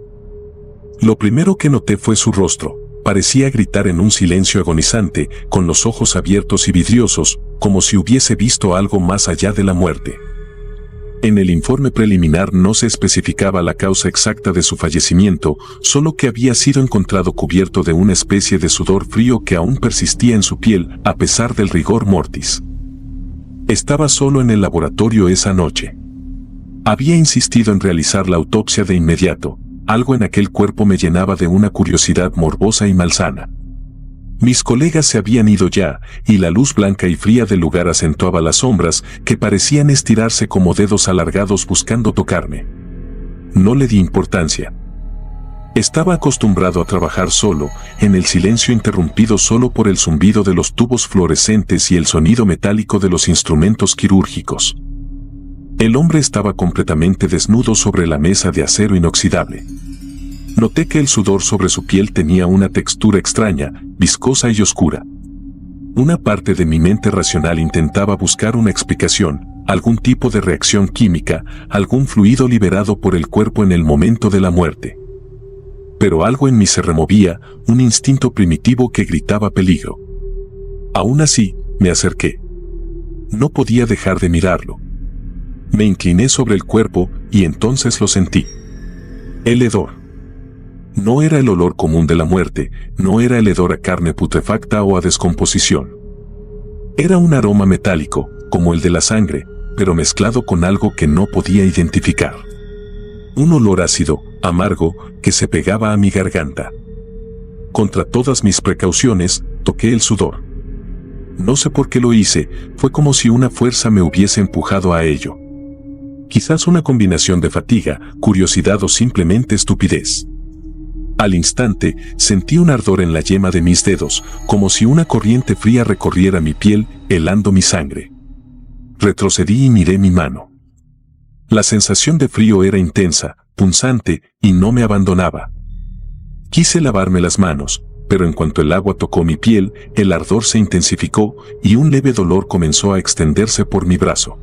Lo primero que noté fue su rostro. Parecía gritar en un silencio agonizante, con los ojos abiertos y vidriosos, como si hubiese visto algo más allá de la muerte. En el informe preliminar no se especificaba la causa exacta de su fallecimiento, solo que había sido encontrado cubierto de una especie de sudor frío que aún persistía en su piel, a pesar del rigor mortis. Estaba solo en el laboratorio esa noche. Había insistido en realizar la autopsia de inmediato. Algo en aquel cuerpo me llenaba de una curiosidad morbosa y malsana. Mis colegas se habían ido ya, y la luz blanca y fría del lugar acentuaba las sombras que parecían estirarse como dedos alargados buscando tocarme. No le di importancia. Estaba acostumbrado a trabajar solo, en el silencio interrumpido solo por el zumbido de los tubos fluorescentes y el sonido metálico de los instrumentos quirúrgicos. El hombre estaba completamente desnudo sobre la mesa de acero inoxidable. Noté que el sudor sobre su piel tenía una textura extraña, viscosa y oscura. Una parte de mi mente racional intentaba buscar una explicación, algún tipo de reacción química, algún fluido liberado por el cuerpo en el momento de la muerte. Pero algo en mí se removía, un instinto primitivo que gritaba peligro. Aún así, me acerqué. No podía dejar de mirarlo. Me incliné sobre el cuerpo y entonces lo sentí. El hedor. No era el olor común de la muerte, no era el hedor a carne putrefacta o a descomposición. Era un aroma metálico, como el de la sangre, pero mezclado con algo que no podía identificar. Un olor ácido, amargo, que se pegaba a mi garganta. Contra todas mis precauciones, toqué el sudor. No sé por qué lo hice, fue como si una fuerza me hubiese empujado a ello. Quizás una combinación de fatiga, curiosidad o simplemente estupidez. Al instante, sentí un ardor en la yema de mis dedos, como si una corriente fría recorriera mi piel, helando mi sangre. Retrocedí y miré mi mano. La sensación de frío era intensa, punzante, y no me abandonaba. Quise lavarme las manos, pero en cuanto el agua tocó mi piel, el ardor se intensificó y un leve dolor comenzó a extenderse por mi brazo.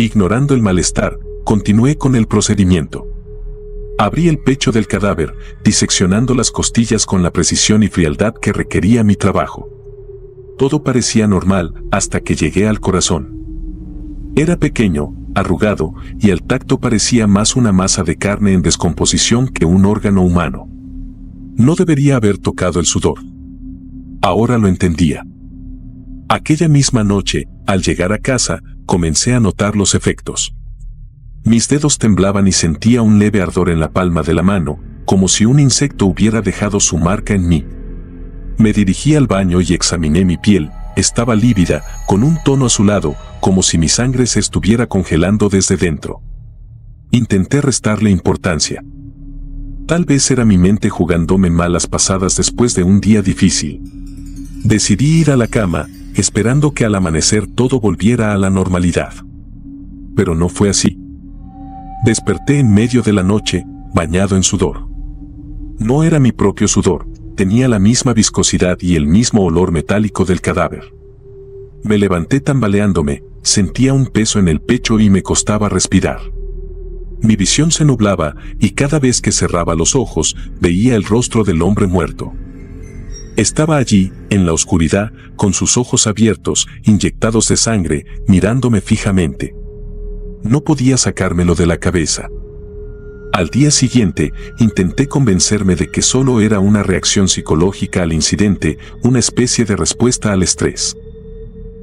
Ignorando el malestar, continué con el procedimiento. Abrí el pecho del cadáver, diseccionando las costillas con la precisión y frialdad que requería mi trabajo. Todo parecía normal hasta que llegué al corazón. Era pequeño, arrugado, y al tacto parecía más una masa de carne en descomposición que un órgano humano. No debería haber tocado el sudor. Ahora lo entendía. Aquella misma noche, al llegar a casa, comencé a notar los efectos. Mis dedos temblaban y sentía un leve ardor en la palma de la mano, como si un insecto hubiera dejado su marca en mí. Me dirigí al baño y examiné mi piel. Estaba lívida, con un tono azulado, como si mi sangre se estuviera congelando desde dentro. Intenté restarle importancia. Tal vez era mi mente jugándome malas pasadas después de un día difícil. Decidí ir a la cama, esperando que al amanecer todo volviera a la normalidad. Pero no fue así. Desperté en medio de la noche, bañado en sudor. No era mi propio sudor, tenía la misma viscosidad y el mismo olor metálico del cadáver. Me levanté tambaleándome, sentía un peso en el pecho y me costaba respirar. Mi visión se nublaba y cada vez que cerraba los ojos veía el rostro del hombre muerto. Estaba allí, en la oscuridad, con sus ojos abiertos, inyectados de sangre, mirándome fijamente. No podía sacármelo de la cabeza. Al día siguiente, intenté convencerme de que solo era una reacción psicológica al incidente, una especie de respuesta al estrés.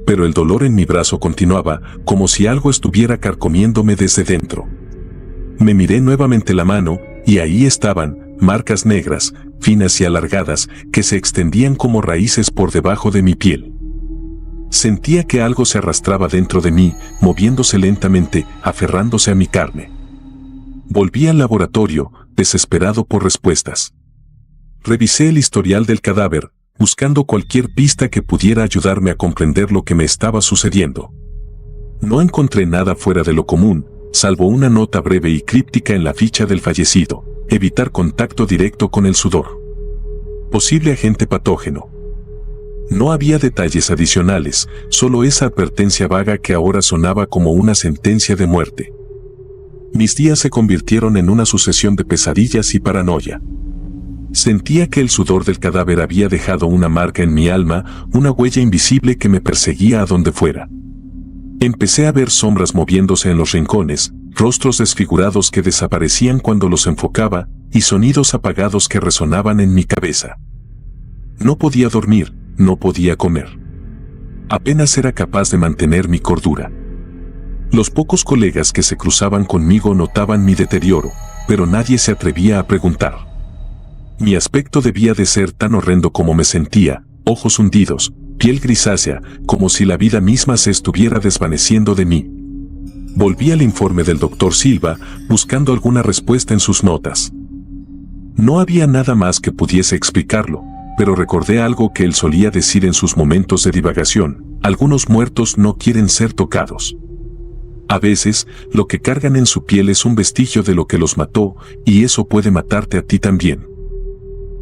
Pero el dolor en mi brazo continuaba, como si algo estuviera carcomiéndome desde dentro. Me miré nuevamente la mano, y ahí estaban, marcas negras, finas y alargadas, que se extendían como raíces por debajo de mi piel. Sentía que algo se arrastraba dentro de mí, moviéndose lentamente, aferrándose a mi carne. Volví al laboratorio, desesperado por respuestas. Revisé el historial del cadáver, buscando cualquier pista que pudiera ayudarme a comprender lo que me estaba sucediendo. No encontré nada fuera de lo común, salvo una nota breve y críptica en la ficha del fallecido: evitar contacto directo con el sudor. Posible agente patógeno. No había detalles adicionales, solo esa advertencia vaga que ahora sonaba como una sentencia de muerte. Mis días se convirtieron en una sucesión de pesadillas y paranoia. Sentía que el sudor del cadáver había dejado una marca en mi alma, una huella invisible que me perseguía a donde fuera. Empecé a ver sombras moviéndose en los rincones, rostros desfigurados que desaparecían cuando los enfocaba, y sonidos apagados que resonaban en mi cabeza. No podía dormir, no podía comer. Apenas era capaz de mantener mi cordura. Los pocos colegas que se cruzaban conmigo notaban mi deterioro, pero nadie se atrevía a preguntar. Mi aspecto debía de ser tan horrendo como me sentía, ojos hundidos, piel grisácea, como si la vida misma se estuviera desvaneciendo de mí. Volví al informe del doctor Silva, buscando alguna respuesta en sus notas. No había nada más que pudiese explicarlo, pero recordé algo que él solía decir en sus momentos de divagación: algunos muertos no quieren ser tocados. A veces, lo que cargan en su piel es un vestigio de lo que los mató, y eso puede matarte a ti también.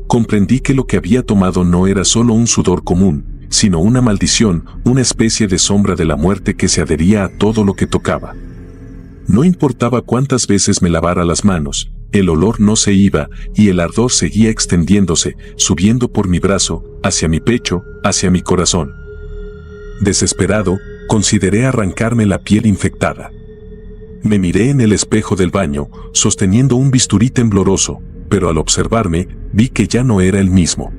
Comprendí que lo que había tomado no era solo un sudor común, sino una maldición, una especie de sombra de la muerte que se adhería a todo lo que tocaba. No importaba cuántas veces me lavara las manos, el olor no se iba, y el ardor seguía extendiéndose, subiendo por mi brazo, hacia mi pecho, hacia mi corazón. Desesperado, consideré arrancarme la piel infectada. Me miré en el espejo del baño, sosteniendo un bisturí tembloroso, pero al observarme, vi que ya no era el mismo.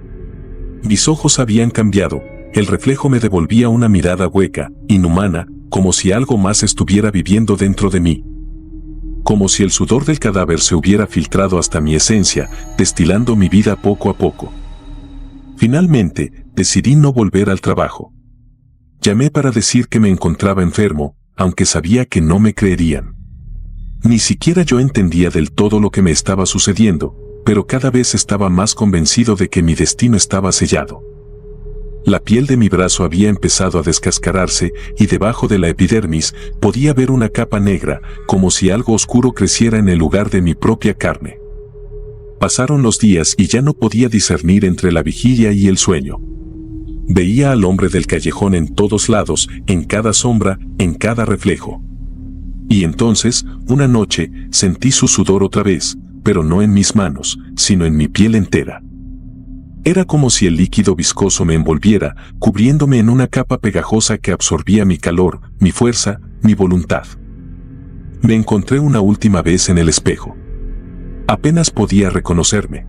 Mis ojos habían cambiado, el reflejo me devolvía una mirada hueca, inhumana, como si algo más estuviera viviendo dentro de mí. Como si el sudor del cadáver se hubiera filtrado hasta mi esencia, destilando mi vida poco a poco. Finalmente, decidí no volver al trabajo. Llamé para decir que me encontraba enfermo, aunque sabía que no me creerían. Ni siquiera yo entendía del todo lo que me estaba sucediendo, pero cada vez estaba más convencido de que mi destino estaba sellado. La piel de mi brazo había empezado a descascararse y debajo de la epidermis podía ver una capa negra, como si algo oscuro creciera en el lugar de mi propia carne. Pasaron los días y ya no podía discernir entre la vigilia y el sueño. Veía al hombre del callejón en todos lados, en cada sombra, en cada reflejo. Y entonces, una noche, sentí su sudor otra vez, pero no en mis manos, sino en mi piel entera. Era como si el líquido viscoso me envolviera, cubriéndome en una capa pegajosa que absorbía mi calor, mi fuerza, mi voluntad. Me encontré una última vez en el espejo. Apenas podía reconocerme.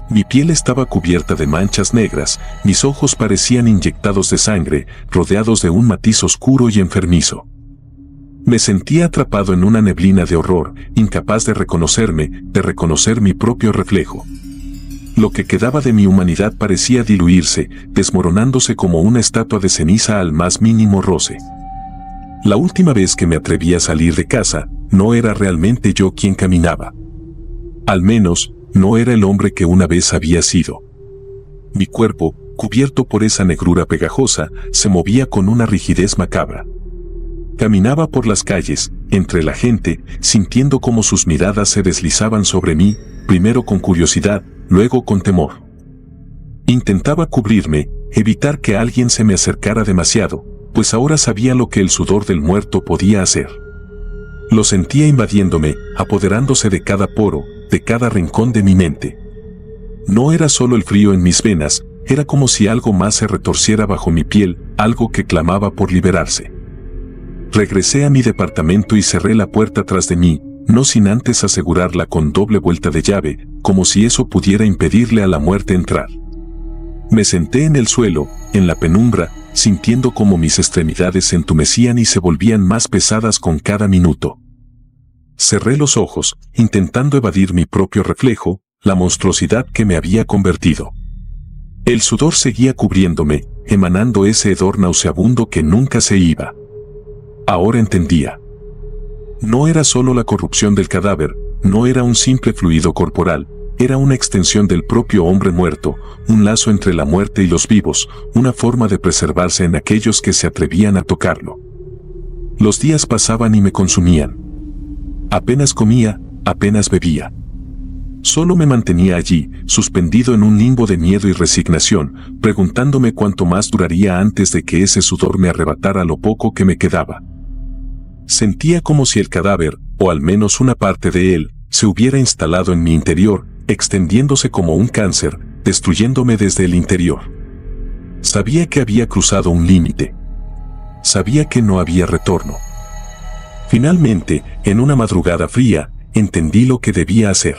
Mi piel estaba cubierta de manchas negras, mis ojos parecían inyectados de sangre, rodeados de un matiz oscuro y enfermizo. Me sentía atrapado en una neblina de horror, incapaz de reconocerme, de reconocer mi propio reflejo. Lo que quedaba de mi humanidad parecía diluirse, desmoronándose como una estatua de ceniza al más mínimo roce. La última vez que me atreví a salir de casa, no era realmente yo quien caminaba. Al menos, no era el hombre que una vez había sido. Mi cuerpo, cubierto por esa negrura pegajosa, se movía con una rigidez macabra. Caminaba por las calles, entre la gente, sintiendo cómo sus miradas se deslizaban sobre mí, primero con curiosidad, luego con temor. Intentaba cubrirme, evitar que alguien se me acercara demasiado, pues ahora sabía lo que el sudor del muerto podía hacer. Lo sentía invadiéndome, apoderándose de cada poro, de cada rincón de mi mente. No era solo el frío en mis venas, era como si algo más se retorciera bajo mi piel, algo que clamaba por liberarse. Regresé a mi departamento y cerré la puerta tras de mí, no sin antes asegurarla con doble vuelta de llave, como si eso pudiera impedirle a la muerte entrar. Me senté en el suelo, en la penumbra, sintiendo como mis extremidades se entumecían y se volvían más pesadas con cada minuto. Cerré los ojos, intentando evadir mi propio reflejo, la monstruosidad que me había convertido. El sudor seguía cubriéndome, emanando ese hedor nauseabundo que nunca se iba. Ahora entendía. No era solo la corrupción del cadáver, no era un simple fluido corporal, era una extensión del propio hombre muerto, un lazo entre la muerte y los vivos, una forma de preservarse en aquellos que se atrevían a tocarlo. Los días pasaban y me consumían. Apenas comía, apenas bebía. Solo me mantenía allí, suspendido en un limbo de miedo y resignación, preguntándome cuánto más duraría antes de que ese sudor me arrebatara lo poco que me quedaba. Sentía como si el cadáver, o al menos una parte de él, se hubiera instalado en mi interior, extendiéndose como un cáncer, destruyéndome desde el interior. Sabía que había cruzado un límite. Sabía que no había retorno. Finalmente, en una madrugada fría, entendí lo que debía hacer.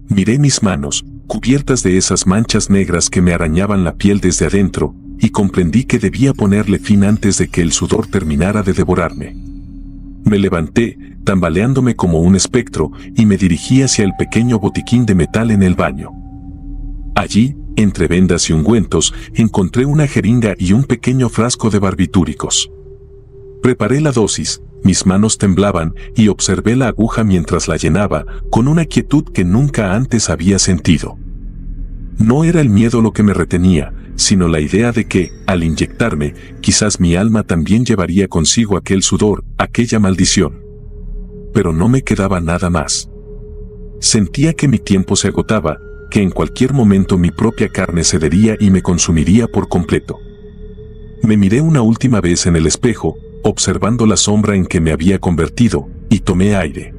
Miré mis manos, cubiertas de esas manchas negras que me arañaban la piel desde adentro, y comprendí que debía ponerle fin antes de que el sudor terminara de devorarme. Me levanté, tambaleándome como un espectro, y me dirigí hacia el pequeño botiquín de metal en el baño. Allí, entre vendas y ungüentos, encontré una jeringa y un pequeño frasco de barbitúricos. Preparé la dosis, mis manos temblaban, y observé la aguja mientras la llenaba, con una quietud que nunca antes había sentido. No era el miedo lo que me retenía, sino la idea de que, al inyectarme, quizás mi alma también llevaría consigo aquel sudor, aquella maldición. Pero no me quedaba nada más. Sentía que mi tiempo se agotaba, que en cualquier momento mi propia carne cedería y me consumiría por completo. Me miré una última vez en el espejo, observando la sombra en que me había convertido, y tomé aire.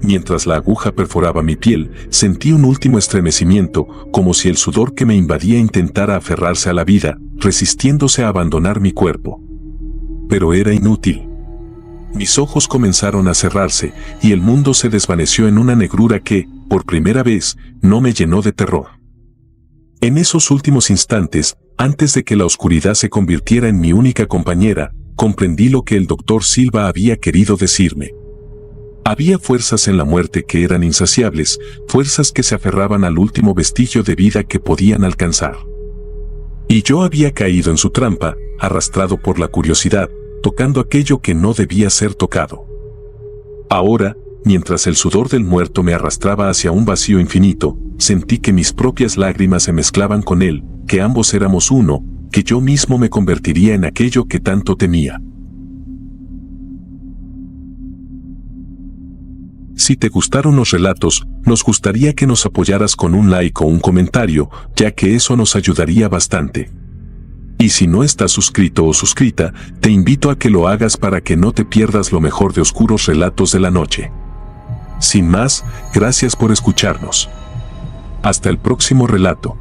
Mientras la aguja perforaba mi piel, sentí un último estremecimiento, como si el sudor que me invadía intentara aferrarse a la vida, resistiéndose a abandonar mi cuerpo. Pero era inútil. Mis ojos comenzaron a cerrarse, y el mundo se desvaneció en una negrura que, por primera vez, no me llenó de terror. En esos últimos instantes, antes de que la oscuridad se convirtiera en mi única compañera, comprendí lo que el doctor Silva había querido decirme. Había fuerzas en la muerte que eran insaciables, fuerzas que se aferraban al último vestigio de vida que podían alcanzar. Y yo había caído en su trampa, arrastrado por la curiosidad, tocando aquello que no debía ser tocado. Ahora, mientras el sudor del muerto me arrastraba hacia un vacío infinito, sentí que mis propias lágrimas se mezclaban con él, que ambos éramos uno, que yo mismo me convertiría en aquello que tanto temía. Si te gustaron los relatos, nos gustaría que nos apoyaras con un like o un comentario, ya que eso nos ayudaría bastante. Y si no estás suscrito o suscrita, te invito a que lo hagas para que no te pierdas lo mejor de Oscuros Relatos de la Noche. Sin más, gracias por escucharnos. Hasta el próximo relato.